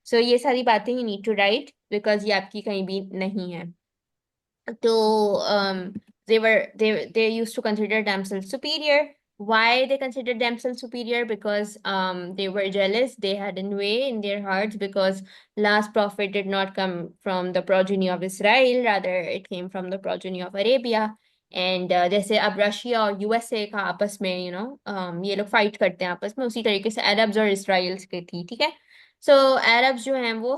So ये सारी बातें you need to write because ये आपकी कहीं भी नहीं है। So they used to consider themselves superior. Why they considered themselves superior? Because they were jealous. They had envy in their hearts because last prophet did not come from the progeny of Israel, rather it came from the progeny of Arabia. And जैसे अब Russia और USA का आपस में ये लोग fight करते हैं आपस में, उसी तरीके से अरब्स और इसराइल्स की थी। ठीक है। सो अरब्स जो हैं वो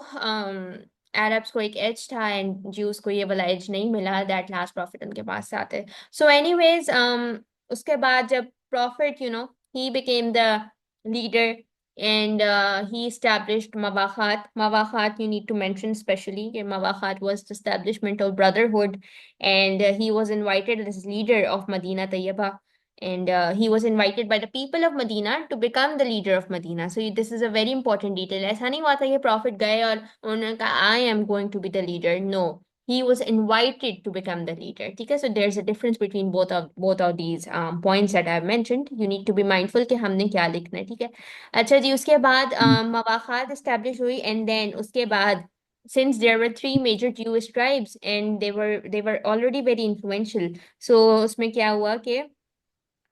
अरब्स को एक एज था एंड ज्यूस को ये वाला एज नहीं मिला, दैट लास्ट प्रॉफिट उनके पास से आते। सो एनीवेज उसके बाद जब profit he became the leader and he established Mawakhat. Mawakhat, you need to mention specially. Mawakhat was the establishment of brotherhood, and he was invited as leader of Medina Tayyibah, and he was invited by the people of Medina to become the leader of Medina. So this is a very important detail. ऐसा नहीं हुआ था कि prophet गए और उन्होंने कहा I am going to be the leader. No, he was invited to become the leader. ठीक है। So there's a difference between both of these points that I've mentioned. You need to be mindful कि हमने क्या लिखना है। ठीक है। अच्छा जी, उसके बाद मवाखात establish हुई and then उसके बाद since there were three major Jewish tribes and they were already very influential, so उसमें क्या हुआ कि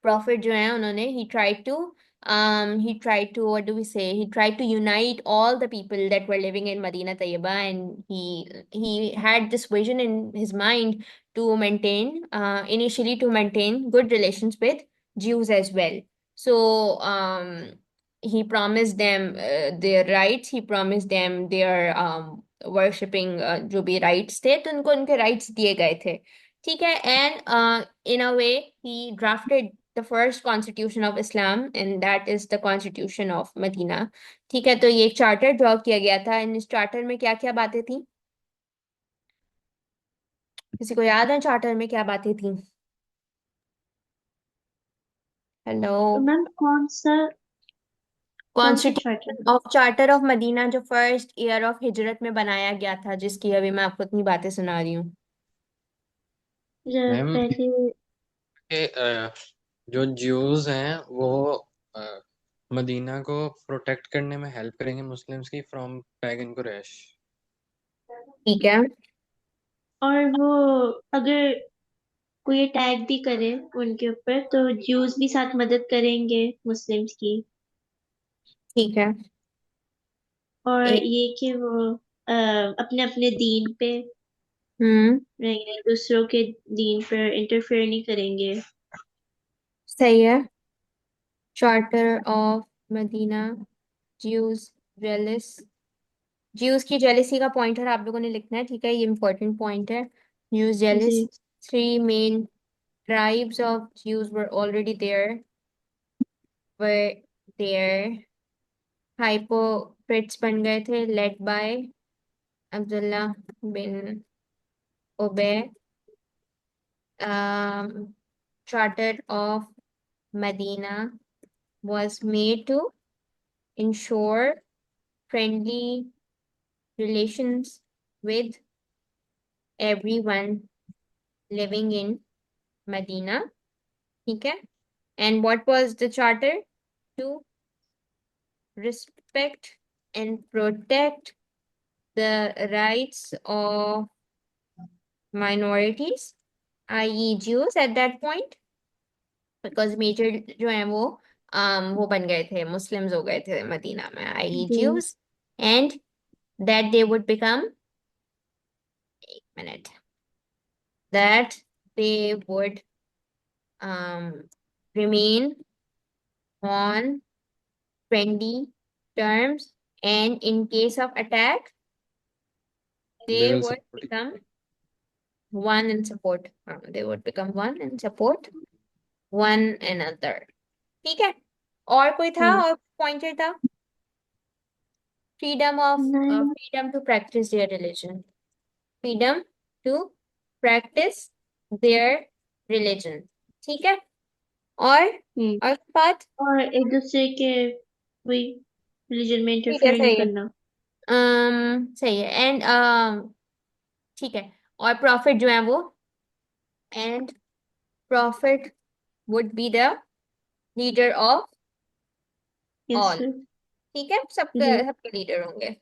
prophet जो है उन्होंने he tried to what do we say, he tried to unite all the people that were living in Medina Tayyibah, and he had this vision in his mind to maintain initially to maintain good relations with Jews as well. So he promised them their rights, he promised them their worshipping जो भी rights थे तो उनको उनके rights दिए गए थे। ठीक है। And in a way he drafted the first constitution of Islam, and that is the constitution of Medina. ठीक है। तो ये एक चार्टर ड्रॉ किया गया था। इन इस चार्टर में क्या क्या बातें थी? किसी को याद है चार्टर में क्या बातें थी? हेलो। तो मैम कौन सा चार्टर? चार्टर ऑफ मदीना जो फर्स्ट ईयर ऑफ हिजरत में बनाया गया था, जिसकी अभी मैं आपको इतनी बातें सुना रही हूँ। मैम पहले जो ज्यूज हैं वो अ, मदीना को प्रोटेक्ट करने में हेल्प करेंगे मुस्लिम्स की फ्रॉम पैगन कुरैश। ठीक है। और वो अगर कोई अटैक भी करे उनके ऊपर तो ज्यूज भी साथ मदद करेंगे मुस्लिम्स की। ठीक है। और एक ये कि वो अपने अपने दीन पे हम्म रहेंगे, दूसरों के दीन पर इंटरफेयर नहीं करेंगे। सही है। Charter of Medina, Jews jealous, Jews की जेलेसी का पॉइंटर आप लोगों ने लिखना है। ठीक है, ये इंपॉर्टेंट पॉइंट है। ज्यूज जी jealous, three main tribes of Jews were already there, were there, hypocrites बन गए थे led by Abdullah bin Ubay. Charter of Medina was made to ensure friendly relations with everyone living in Medina. ठीक है। And what was the charter? To respect and protect the rights of minorities, i.e. Jews at that point, because major जो हैं वो बन गए थे, Muslims हो गए थे मदीना में, i.e. Ji Jews, and that they would become, एक minute, that they would remain on friendly terms, and in case of attack, They they will would support each become one and support. They would become one and support one another. ठीक है? और कोई था और pointer था? नहीं freedom to practice their religion. Freedom to practice their religion. ठीक है? और और बात और एक दूसरे के वही रिलीजन में ठीक है, इंटरफेयर नहीं सही है। करना सही है। एंड ठीक है। और प्रॉफिट जो है वो and profit would be the leader of yes all. Sir ठीक है, सबके जी सबके लीडर होंगे,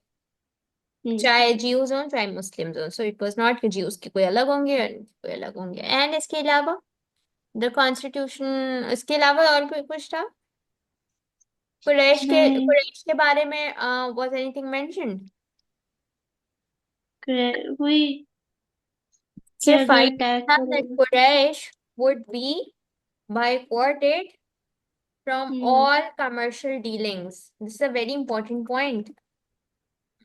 चाहे ज्यूज हो चाहे मुस्लिम्स हो। सो इट वाज नॉट कि ज्यूज के कोई अलग होंगे और कोई अलग होंगे। एंड इसके अलावा द कॉन्स्टिट्यूशन, इसके अलावा और कोई कुछ था? नहीं कुरैश के बारे में वाज एनीथिंग मेंशन्ड? वही कि सिर्फ अगर फाइट अटैक था that करेगा Quraysh would be boycotted from all commercial dealings. This is a very important point.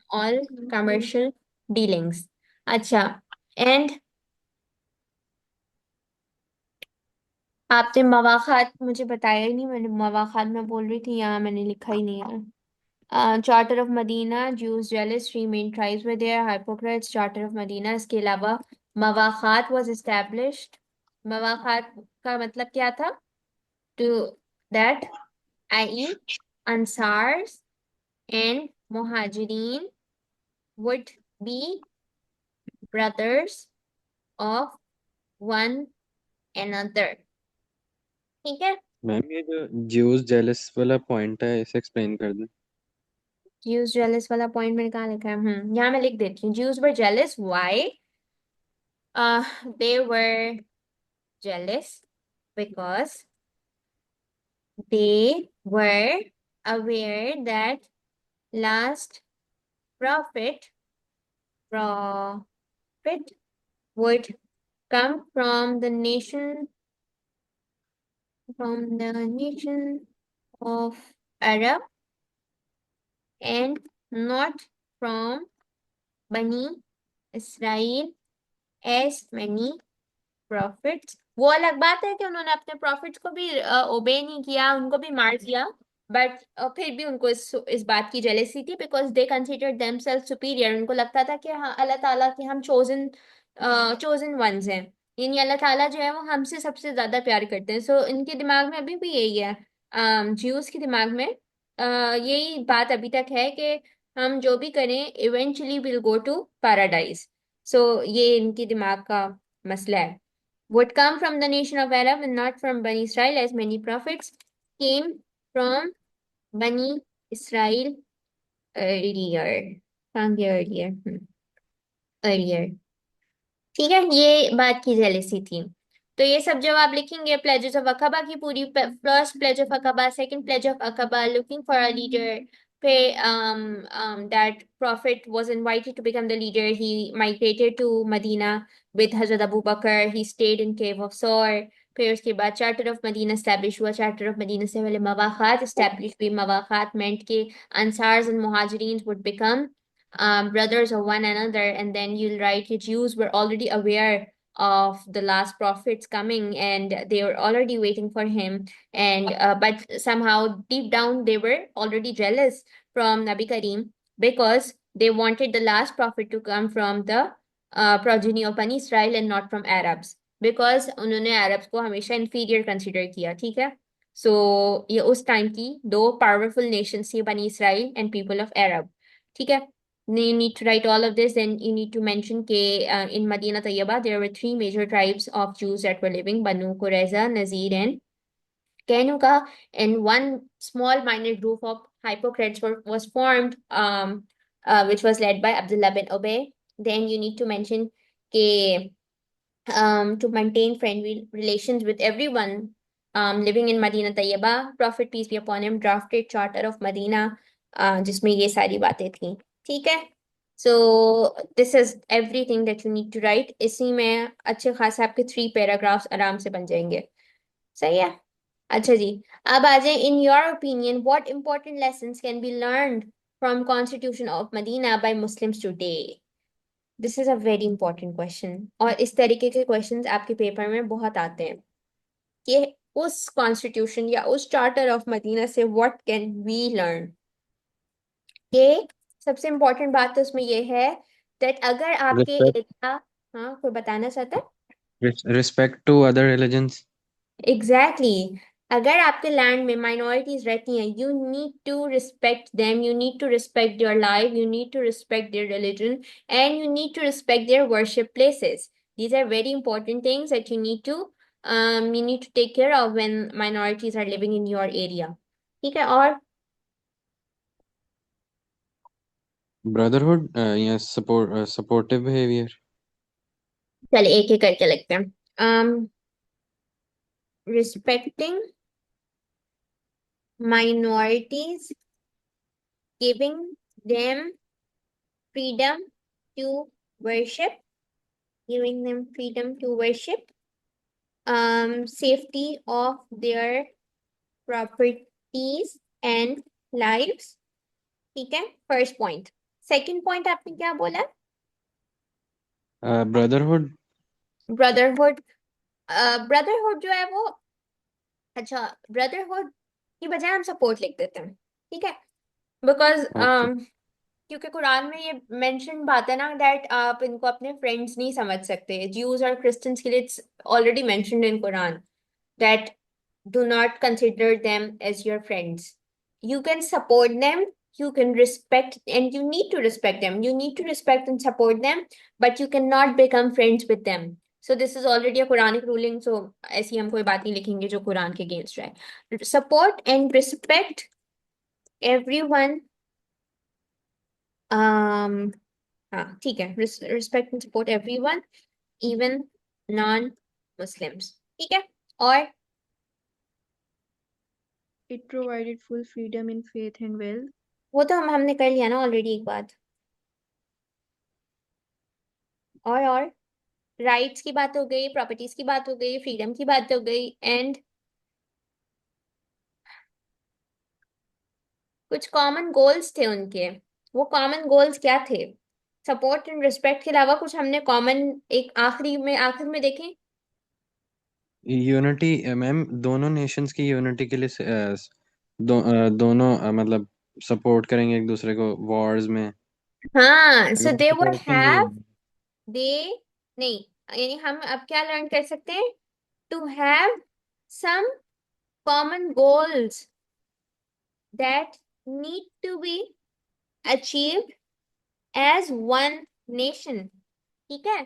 All commercial dealings. अच्छा, and आपने मवाखात मुझे बताया ही नहीं, मैंने मवाखात में बोल रही थी, यहाँ मैंने लिखा ही नहीं है। Charter of Medina, Jews jealous, 3 main tribes were there, hypocrites, Charter of Medina। इसके अलावा मवाखात was established। मवाखात का मतलब क्या था? To that, i.e. Ansars and Muhajirin would be brothers of one another। ठीक है? मैम ये जो ज्यूस जेलस वाला पॉइंट है इसे एक्सप्लेन कर दें। Jews jealous वाला पॉइंट मैंने कहाँ लिखा है? यहाँ मैं लिख देती हूँ। Jews were jealous. Why? They were jealous because they were aware that last prophet would come from the nation of Arab and not from Bani Israel as many prophets। वो अलग बात है कि उन्होंने अपने प्रॉफिट्स को भी ओबे नहीं किया, उनको भी मार दिया, बट फिर भी उनको इस बात की जेलेसी थी because they consider themselves superior. उनको लगता था कि हाँ अल्लाह ताला के हम चोजन वंस हैं, यानी अल्लाह ताला जो है वो हमसे सबसे ज्यादा प्यार करते हैं। सो इनके दिमाग में अभी भी यही है, ज्यूस के दिमाग में यही बात अभी तक है कि हम जो भी करें eventually will go to paradise. So ये इनके दिमाग का मसला है। Would come from the nation of Arab and not from Bani Israel, as many prophets came from Bani Israel earlier। कहाँ गया earlier? earlier। ठीक है, ये बात की जेलेसी थी। तो ये सब जब आप लिखेंगे प्लेजेस ऑफ अकबा की पूरी, first pledge of Aqaba, second pledge of Aqaba, looking for a leader, फिर that prophet was invited to become the leader, he migrated to Medina with Hazrat Abu Bakr, he stayed in cave of Sor। फिर उसके बाद charter of Medina establish हुआ। Charter of Medina से पहले मवाखात establish हुई। मवाखात meant के अंसार्स and मुहाजिरीन would become brothers of one another, and then you'll write the Jews were already aware of the last prophets coming and they were already waiting for him, and but somehow deep down they were already jealous from Nabi Karim because they wanted the last prophet to come from the progeny of Bani Israel and not from Arabs, because उन्होंने Arabs को हमेशा inferior consider किया। ठीक है? So ये उस time की दो powerful nations थी, बनी Israel and people of Arab। ठीक है? You need to write all of this, and you need to mention in Medina Tayyaba there were 3 major tribes of Jews that were living: Banu Qurayza, Nazir, and Kainuka, and one small minor group of hypocrites was formed, which was led by Abdullah bin Ubay. Then you need to mention ke, to maintain friendly relations with everyone living in Medina Tayyaba, Prophet peace be upon him drafted Charter of Medina, जिसमें ये सारी बातें थी। ठीक है? So this is everything that you need to write। इसी में अच्छे खासे आपके 3 पैराग्राफ्स आराम से बन जाएंगे। सही है? अच्छा जी, अब आ जाए, in your opinion what important lessons can be learned from constitution of Medina by Muslims today? This is a very important question, और इस तरीके के क्वेश्चंस आपके पेपर में बहुत आते हैं कि उस कॉन्स्टिट्यूशन या उस चार्टर ऑफ मदीना से व्हाट कैन वी लर्न। ये सबसे इंपॉर्टेंट बात तो उसमें ये है दैट अगर आपके Respect, एरिया, हाँ कोई बताना चाहता है? respect to other religions. Exactly exactly. अगर आपके लैंड में माइनॉरिटीज रहती हैं, you need to respect them, you need to respect their life, you need to respect their religion, and you need to respect their worship places. These are very important things that you need to take care of when minorities are living in your area. ठीक है, और Brotherhood, yes, supportive behavior. चलिए एक एक करके लिखते हैं. Respecting minorities, giving them freedom to worship, giving them freedom to worship, safety of their properties and lives. ठीक है, फर्स्ट पॉइंट. सेकंड पॉइंट आपने क्या बोला? Brotherhood, brotherhood. ब्रदरहुड जो है वो, अच्छा, ब्रदरहुड की बजाय हम सपोर्ट लिख देते हैं, ठीक है, बिकॉज okay. क्योंकि कुरान में ये मेंशन बात है ना दैट आप इनको अपने फ्रेंड्स नहीं समझ सकते. ज्यूज और क्रिश्चियंस के लिए it's already mentioned in Quran that do not consider them as your friends. You can support them, you can respect, and you need to respect them. You need to respect and support them, but you cannot become friends with them. So this is already a Quranic ruling. So ऐसी हम कोई बात नहीं लिखेंगे जो कुरान के against है. Support and respect everyone. हाँ ठीक है, respect and support everyone, even non-Muslims. ठीक है, और It provided full freedom in faith and wealth. वो तो हमने कर लिया ना ऑलरेडी एक बात. और राइट्स की बात हो गई, प्रॉपर्टीज की बात हो गई, फ्रीडम की बात हो गई, एंड कुछ कॉमन गोल्स थे उनके. वो कॉमन गोल्स क्या थे? सपोर्ट एंड रिस्पेक्ट के अलावा कुछ हमने कॉमन एक आखिर में देखें. यूनिटी मैम, दोनों नेशंस की यूनिटी के लिए दोनों मतलब सपोर्ट करेंगे एक दूसरे को वॉर्स में. हाँ, सो अगर दे वुड सपोर्ट नहीं हैव, है. दे, नहीं, यानी हम अब क्या लर्न कर सकते हैं? To have some common goals that need to be achieved as one nation. ठीक है,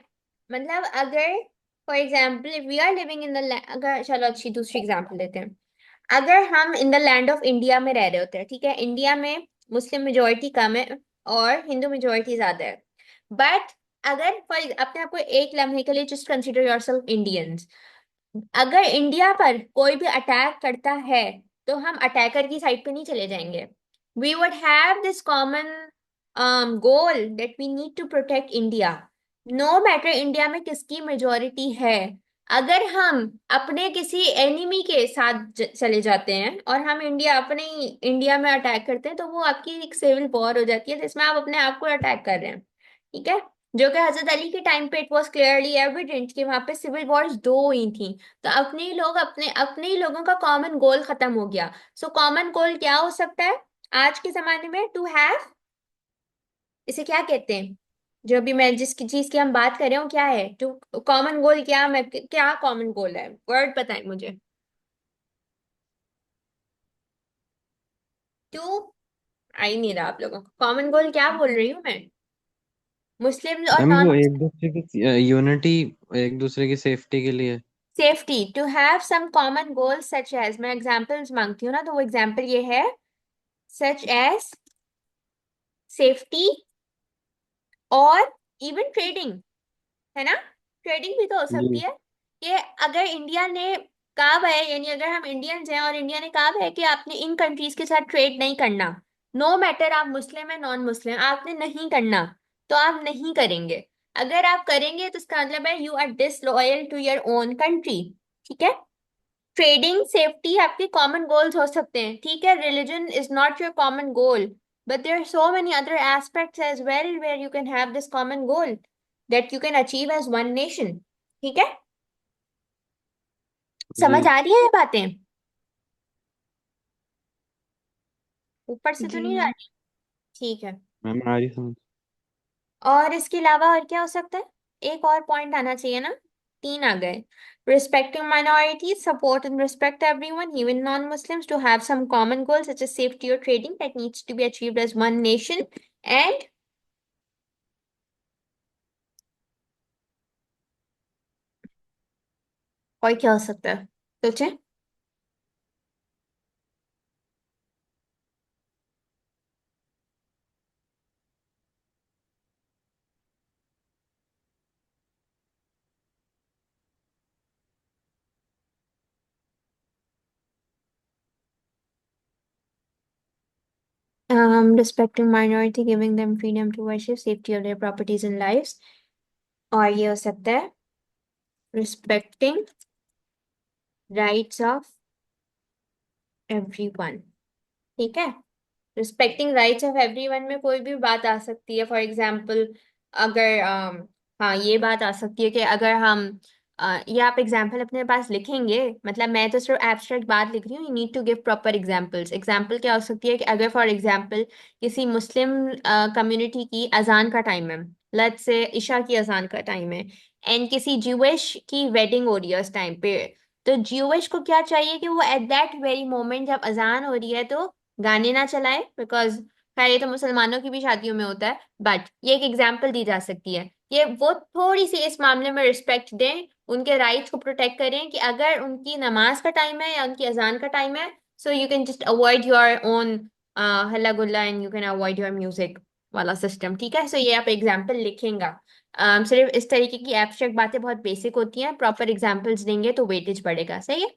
मतलब अगर for example if we are living in the, अगर चलो अच्छी दूसरी एग्जाम्पल लेते हैं. अगर हम in the land of India में रह रहे होते हैं, ठीक है, इंडिया में मुस्लिम मेजोरिटी कम है और हिंदू मेजोरिटी ज्यादा है, बट अगर फॉर अपने आप को एक लम्हे के लिए जस्ट कंसिडर योरसेल्फ इंडियंस, अगर इंडिया पर कोई भी अटैक करता है तो हम अटैकर की साइड पे नहीं चले जाएंगे. We would have this common goal that we need to protect India, no matter India में किसकी मेजोरिटी है. अगर हम अपने किसी एनिमी के साथ चले जाते हैं और हम अपने इंडिया में अटैक करते हैं, तो वो आपकी एक सिविल वॉर हो जाती है जिसमें आप अपने आप को अटैक कर रहे हैं. ठीक है, जो कि हजरत अली के टाइम पे इट वाज क्लियरली एविडेंट कि वहां पे सिविल वॉर्स दो हुई थी. तो अपने ही लोगों का कॉमन गोल खत्म हो गया. सो कॉमन गोल क्या हो सकता है आज के जमाने में? टू हैव, इसे क्या कहते हैं, जो अभी मैं जिस चीज की हम बात कर रहे हो क्या है टू कॉमन गोल? क्या कॉमन गोल है? वर्ड बताएं मुझे. टू, आ ही नहीं रहा आप लोगों को कॉमन गोल. क्या बोल रही हूँ मैं? मुस्लिम और मैम नॉन वो एक दूसरे की यूनिटी, एक दूसरे की सेफ्टी के लिए. Safety. To have some common goals such as, मैं एग्जांपल्स मांगती हूँ ना, तो वो एग्जांपल ये है, सच एज सेफ्टी और इवन ट्रेडिंग, है ना? ट्रेडिंग भी तो हो सकती जी. है कि अगर इंडिया ने कहा हुआ है, यानी अगर हम इंडियंस हैं और इंडिया ने कहा हुआ है कि आपने इन कंट्रीज के साथ ट्रेड नहीं करना, नो मैटर आप मुस्लिम है नॉन मुस्लिम, आपने नहीं करना, तो आप नहीं करेंगे. अगर आप करेंगे तो इसका मतलब है you are disloyal to your own country. ठीक है, ट्रेडिंग सेफ्टी आपके कॉमन गोल्स हो सकते हैं, ठीक है, religion is not your common goal, but there are so many other aspects as well where you can have this common goal that you can achieve as one nation, ठीक है। जी समझ आ रही है ये बातें? ऊपर से तो जी नहीं आ मैम। रही? ठीक है। मैम आ रही समझ। और इसके अलावा और क्या हो सकता है? एक और पॉइंट आना चाहिए ना, तीन आ गए। Respecting minorities, support and respect everyone, even non-Muslims, to have some common goals such as safety or trading that needs to be achieved as one nation. And और क्या हो सकता है, सोचे। Respecting minority, giving them freedom to worship, safety of their properties and lives. और ये हो सकता है respecting rights of everyone, ठीक है। रिस्पेक्टिंग राइट्स ऑफ एवरीवन में कोई भी बात आ सकती है, फॉर एग्जाम्पल अगर हाँ ये बात आ सकती है कि अगर हम ये आप एग्जाम्पल अपने पास लिखेंगे, मतलब मैं तो सिर्फ एब्स्ट्रैक्ट बात लिख रही हूँ, you need to give proper examples. Example क्या हो सकती है कि अगर फॉर एग्जाम्पल किसी मुस्लिम कम्युनिटी की अजान का टाइम है, लेट्स से इशा की अजान का टाइम है, एंड किसी ज्यूइश की वेडिंग हो रही है उस टाइम पे, तो ज्यूइश को क्या चाहिए कि वो एट दैट वेरी मोमेंट जब अजान हो रही है तो गाने ना चलाए, बिकॉज खैर ये तो मुसलमानों की भी शादियों में होता है, बट ये एक एग्जाम्पल दी जा सकती है। ये वो थोड़ी सी इस मामले में रिस्पेक्ट दें, उनके राइट्स को प्रोटेक्ट करें कि अगर उनकी नमाज का टाइम है या उनकी अजान का टाइम है, so you can just avoid your own हल्ला गुल्ला and you can avoid your music वाला सिस्टम, ठीक है। सो ये आप एग्जाम्पल लिखेंगे। सिर्फ इस तरीके की एब्स्ट्रैक्ट बातें बहुत बेसिक होती हैं, प्रॉपर एग्जाम्पल्स देंगे तो वेटेज बढ़ेगा, सही है।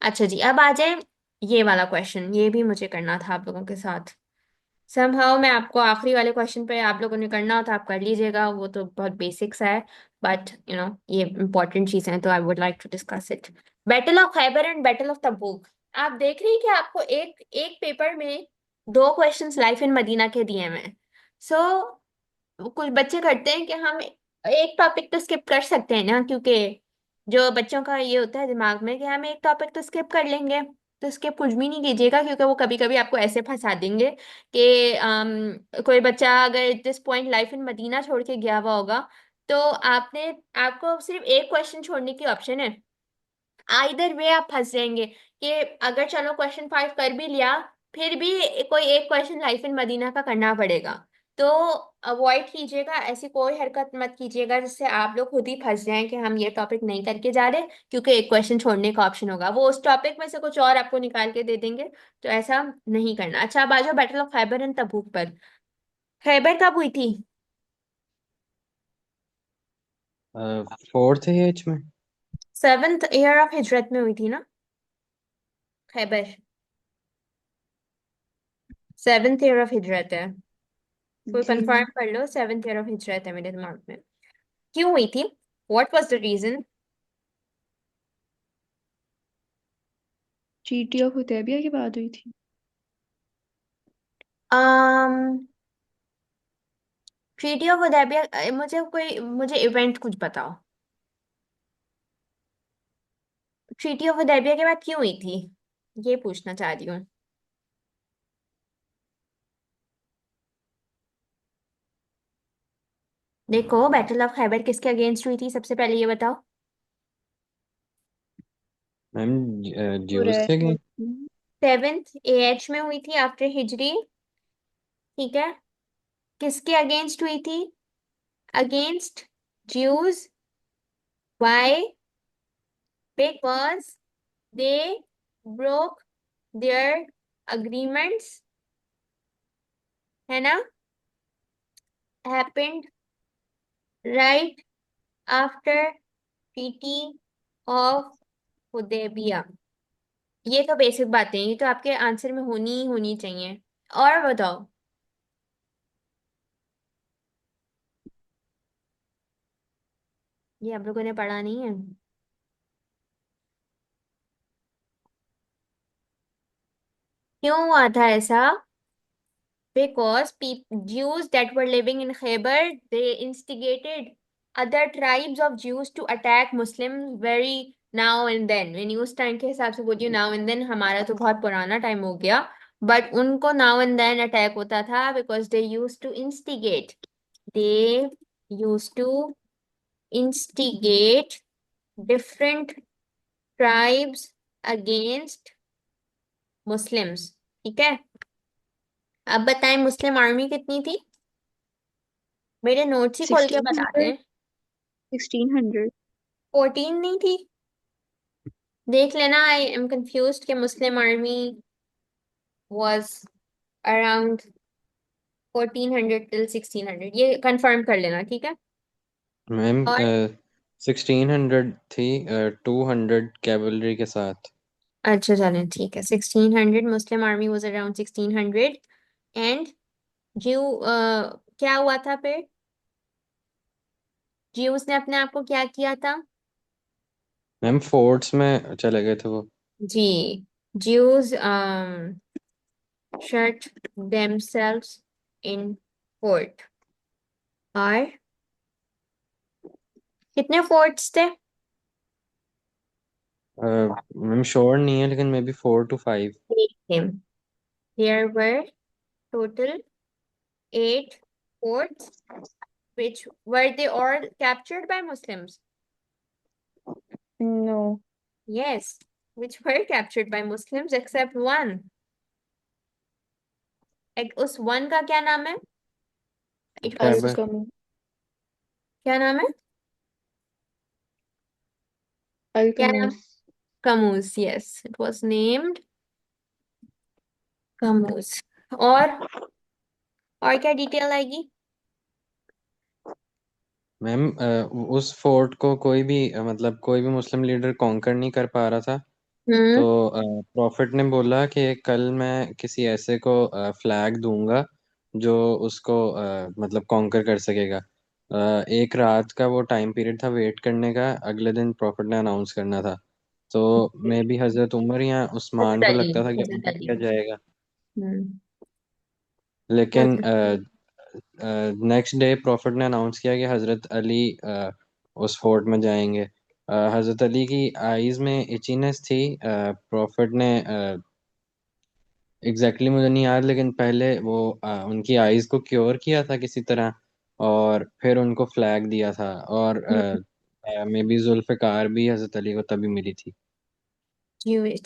अच्छा जी, अब आ जाए ये वाला क्वेश्चन, ये भी मुझे करना था आप लोगों के साथ। समहाउ मैं आपको आखिरी वाले क्वेश्चन पे आप लोगों ने करना हो तो आप कर लीजिएगा, वो तो बहुत बेसिक सा है, बट ये इंपॉर्टेंट चीज़ है तो I would like to discuss it. Battle of Khaybar and battle of Tabuk. आप देख रही हैं कि आपको एक एक पेपर में दो क्वेश्चंस लाइफ इन मदीना के दिए हुए हैं। सो कुछ बच्चे करते हैं कि हम एक टॉपिक तो स्किप कर सकते हैं ना, क्योंकि जो बच्चों का ये होता है दिमाग में कि हम एक टॉपिक तो स्किप कर लेंगे, तो स्किप कुछ भी नहीं कीजिएगा, क्योंकि वो कभी कभी आपको ऐसे फंसा देंगे कि कोई बच्चा अगर this point life in Medina छोड़ के गया हुआ होगा, तो आपको सिर्फ एक क्वेश्चन छोड़ने की ऑप्शन है। आइदर वे आप फंस जाएंगे कि अगर चलो क्वेश्चन 5 कर भी लिया, फिर भी कोई एक क्वेश्चन लाइफ इन मदीना का करना पड़ेगा। तो अवॉइड कीजिएगा, ऐसी कोई हरकत मत कीजिएगा जिससे आप लोग खुद ही फंस जाएं कि हम ये टॉपिक नहीं करके जा रहे, क्योंकि एक क्वेश्चन छोड़ने का ऑप्शन होगा, वो उस टॉपिक में से कुछ और आपको निकाल के दे देंगे, तो ऐसा नहीं करना। अच्छा, अब आ जाओ बैटल ऑफ खैबर एंड तबूक पर। खैबर कब हुई थी? 4th एज में। 7th ईयर ऑफ हिजरत में हुई थी ना खैबर? 7th ईयर ऑफ हिजरत है, कोई जी कंफर्म मैम। कर लो, 7th ईयर ऑफ हिजरत है मेरे दिमाग में। क्यों हुई थी? What was the reason? Treaty of Hudaibiya की बात हुई थी। ट्रीटी ऑफ हुदैबिया, मुझे इवेंट कुछ बताओ। ट्रीटी ऑफ हुदैबिया के बाद क्यों हुई थी, ये पूछना चाह रही हूँ। देखो, बैटल ऑफ खैबर किसके अगेंस्ट हुई थी, सबसे पहले ये बताओ। मैम ज्यूस के कुरैश। अगेंस्ट। 7th AH में हुई थी आफ्टर हिजरी, ठीक है। किसके अगेंस्ट हुई थी? Against Jews. Why? Because they broke their agreements, है ना, happened right after treaty of Hudaybiyah। ये तो बेसिक बातें हैं, ये तो आपके आंसर में होनी ही होनी चाहिए। और बताओ। ये आप लोगों ने पढ़ा नहीं है? क्यों हुआ था ऐसा? Because Jews that were living in Khaybar, they instigated other tribes of Jews to attack Muslims very now and then. When you उस टाइम के हिसाब से बोलिए now and then, हमारा तो बहुत पुराना टाइम हो गया, but उनको now and then attack होता था because they used to instigate. They used to instigate different tribes against Muslims. ठीक है, अब बताएं मुस्लिम आर्मी कितनी थी? मेरे नोट्स ही खोल के बताते 1600, हैं। 1600. 14 नहीं थी? देख लेना, आई एम कंफ्यूज्ड कि मुस्लिम आर्मी वाज अराउंड 1400 till 1600, ये कंफर्म कर लेना, ठीक है। मैम और 1600 थी, 200 कैवलरी के साथ। अच्छा चलें, ठीक है, 1600 मुस्लिम आर्मी वाज अराउंड 1600 एंड ज्यू क्या हुआ था फिर? ज्यूस ने अपने आप को क्या किया था? मैम फोर्ट्स में चले गए थे वो। जी, juice shut themselves in fort। और कितने फोर्ट्स थे? मैम श्योर नहीं है, लेकिन may be 4 to 5। Him. There were total 8 forts, which were they all captured by Muslims? No. Yes, which were captured by Muslims except one. उस one का क्या नाम है? It was Khyber. क्या नाम है? क्या नाम? Al-Qamus. कमूस, yes, it was named कमूस। और क्या डिटेल आएगी? मैम उस फोर्ट को कोई भी मतलब कोई भी मुस्लिम लीडर कॉन्कर नहीं कर पा रहा था। तो प्रॉफिट ने बोला कि कल मैं किसी ऐसे को फ्लैग दूंगा जो उसको मतलब कॉन्कर कर सकेगा। एक रात का वो टाइम पीरियड था वेट करने का, अगले दिन प्रॉफिट ने अनाउंस करना था। तो मे बी हजरत उमर या उस्मान हजरत को अली, लगता था कि हजरत उनको अली। किया जाएगा, हम्म लेकिन हजरत नेक्स्ट डे प्रॉफिट ने अनाउंस किया कि हजरत अली उस फोर्ट में जाएंगे। हजरत अली की आईज में इचीनेस थी। प्रॉफिट ने मुझे नहीं याद, लेकिन पहले वो उनकी आईज को क्योर किया था किसी तरह, और फिर उनको फ्लैग दिया था। और मे बी जुल्फिकार भी हजरत अली को तभी मिली थी।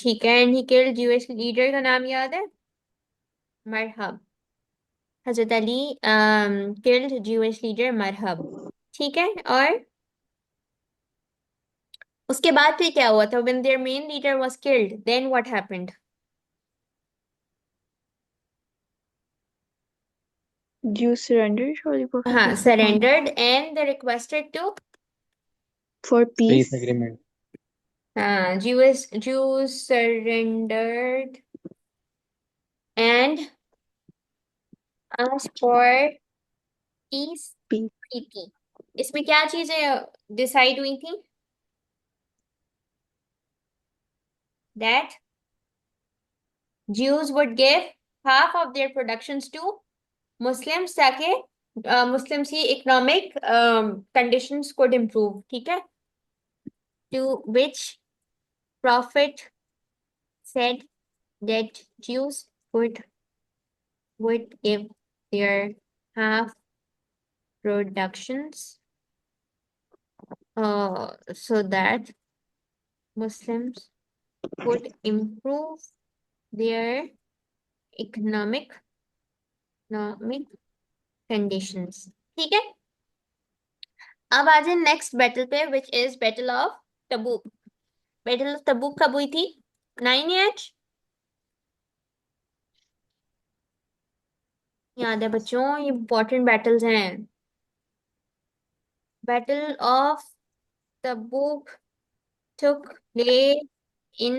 ठीक है, and he killed Jewish leader का नाम याद है? मरहब। हजरत Ali killed Jewish leader Marhab, ठीक है। और उसके बाद फिर क्या हुआ था? When their main leader was killed, then what happened? Jews surrendered, Holy Prophet हाँ, of Islam, surrendered and they requested to for peace peace. Agreement. हाँ, Jews surrendered and asked for peace Peace. treaty। इसमें क्या चीजें decide हुई थी? That Jews would give half of their productions to Muslims ताकि Muslims की economic conditions could improve, ठीक है। To which Prophet said that Jews would give their half productions so that Muslims would improve their economic conditions, ठीक है। अब आ जाए next battle पे, which is battle of तबूक। Battle of तबूक कब हुई थी? 9 याद है बच्चों? ये इंपॉर्टेंट बैटल्स हैं। Battle of तबूक took place in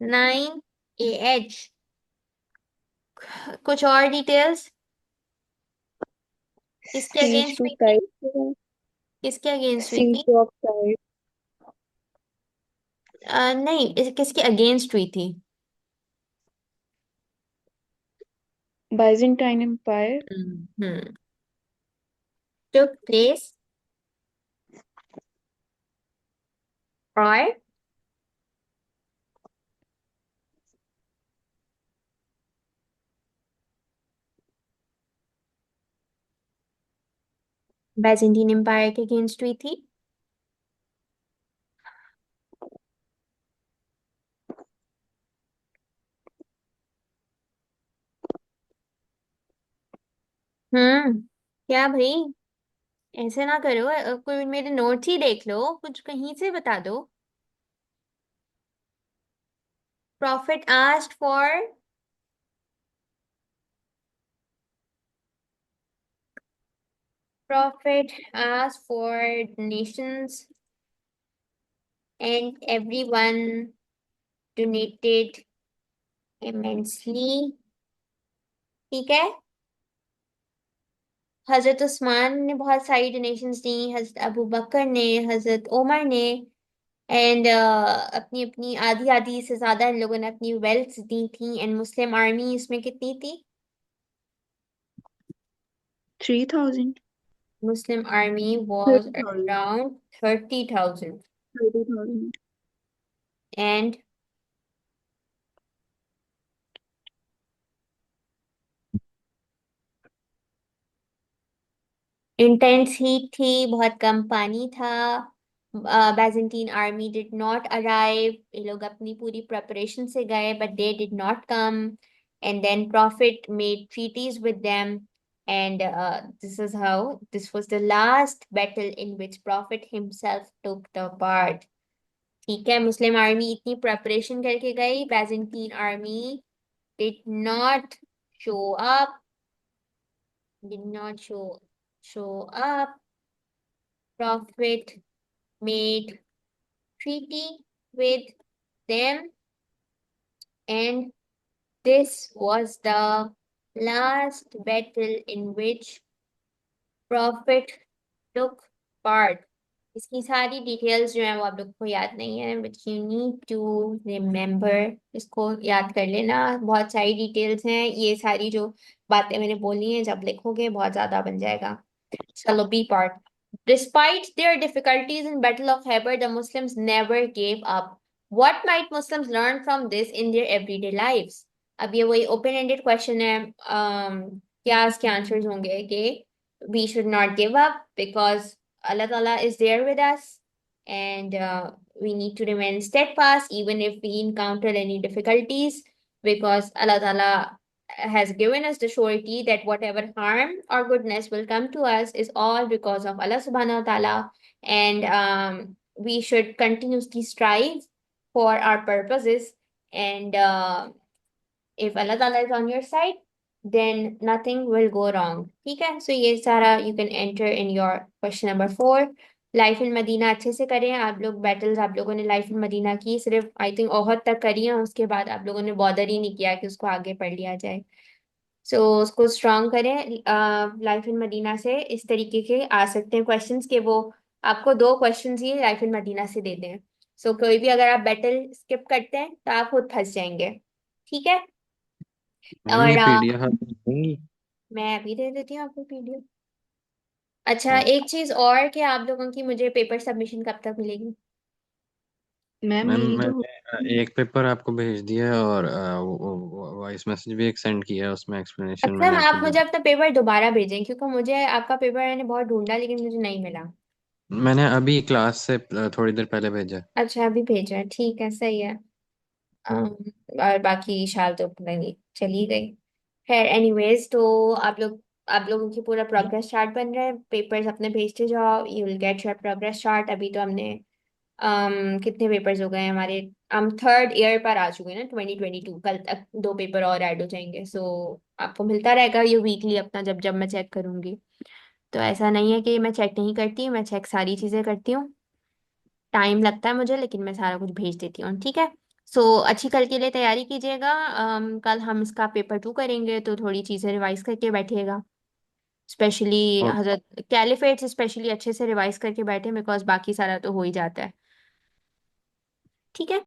9 AH। कुछ और डिटेल्स? किसके Siege अगेंस्ट to हुई थी? Tyre. किसके अगेंस्ट हुई Siege थी? of Tyre. नहीं, किसके अगेंस्ट हुई थी? Byzantine Empire. Hmm. Took place or Byzantine Empire के अगेंस्ट हुई थी? क्या भाई, ऐसे ना करो, कोई मेरे नोट्स ही देख लो, कुछ कहीं से बता दो। Prophet asked for Prophet asked for donations and everyone donated immensely. ठीक है, हजरत उस्मान ने बहुत सारी डोनेशंस दी, हजरत अबू बकर ने, हजरत उमर ने, एंड अपनी अपनी आधी आधी से ज्यादा इन लोगों ने अपनी वेल्थ दी थी। एंड मुस्लिम आर्मी इसमें कितनी थी? 3000. Muslim army was 30,000. around 30,000. 30,000. And intense heat थी, बहुत कम पानी था। Byzantine army did not arrive, ये लोग अपनी पूरी प्रिपरेशन से गए but they did not come. And then prophet made treaties with them, and this was the last battle in which prophet himself took the part. ठीक है, Muslim army इतनी preparation करके गई, Byzantine army did not show up, did not show up. Prophet made treaty with them, and this was the last battle in which Prophet took part. इसकी सारी details जो है वो आप लोग को याद नहीं है, but you need to remember, इसको याद कर लेना। बहुत सारी डिटेल्स हैं, ये सारी जो बातें मैंने बोली हैं जब लिखोगे बहुत ज्यादा बन जाएगा। चलो, B part. Despite their difficulties in Battle of Khyber, the Muslims never gave up. What might Muslims learn from this in their everyday lives? अब ये वही open ended question है। क्या इसके आंसर्स होंगे कि we should not give up because Allah Ta'ala is there with us, and we need to remain steadfast even if we encounter any difficulties, because Allah Ta'ala has given us the surety that whatever harm or goodness will come to us is all because of Allah Subhanahu wa Ta'ala, and we should continuously strive for our purposes, and if Allah Ta'ala is on your side, then nothing will go wrong. ठीक है, so ये सारा you can enter in your question number 4. Life in Medina अच्छे से करें आप लोग। Battles आप लोगों ने लाइफ इन मदीना की, सिर्फ आई थिंक ओहद तक करी है, उसके बाद आप लोगों ने बॉदर ही नहीं किया कि उसको आगे पढ़ लिया जाए। सो उसको स्ट्रॉन्ग करें। लाइफ इन मदीना से इस तरीके के आ सकते हैं क्वेश्चंस के वो आपको 2 क्वेश्चंस ही लाइफ इन मदीना से दे दें। सो कोई भी अगर आप बैटल स्किप करते हैं तो आप खुद फंस जाएंगे। ठीक है, मैम ये और पीडीएफ आप देंगी? मैं अभी दे देती हूँ आपको पीडीएफ। अच्छा, ओके एक चीज और कि आप लोगों की मुझे पेपर सबमिशन कब तक मिलेगी? मैम मैम मेरी तो मैंने एक पेपर आपको भेज दिया है और वॉइस मैसेज भी एक सेंड किया है, उसमें एक्सप्लेनेशन अच्छा, मैंने आपको आप दे मुझे दी। अपना पेपर दोबारा भेजें, क्योंकि मुझे आपका पेपर मैंने बहुत ढूंढा लेकिन मुझे नहीं मिला। मैंने अभी क्लास से थोड़ी देर पहले भेजा है। अच्छा, अभी भेजा है, ठीक है, सही है। और बाकी शाल तो पता नहीं चली गई। खैर, एनीवेज, तो आप लोगों की पूरा प्रोग्रेस चार्ट बन रहा है, पेपर्स अपने भेजते जाओ, you will get your progress chart. अभी तो हमने कितने पेपर्स हो गए हैं हमारे? हम थर्ड ईयर पर आ चुके हैं ना, 2022। कल तक 2 पेपर और ऐड हो जाएंगे, सो आपको मिलता रहेगा ये वीकली अपना, जब जब मैं चेक करूंगी। तो ऐसा नहीं है कि मैं चेक नहीं करती, मैं चेक सारी चीजें करती हूँ। टाइम लगता है मुझे, लेकिन मैं सारा कुछ भेज देती हूँ। ठीक है, सो अच्छी कल के लिए तैयारी कीजिएगा। कल हम इसका पेपर 2 करेंगे, तो थोड़ी चीजें रिवाइज करके बैठिएगा। स्पेशली और हजरत कैलिफेट्स स्पेशली अच्छे से रिवाइज करके बैठे, बिकॉज बाकी सारा तो हो ही जाता है। ठीक है।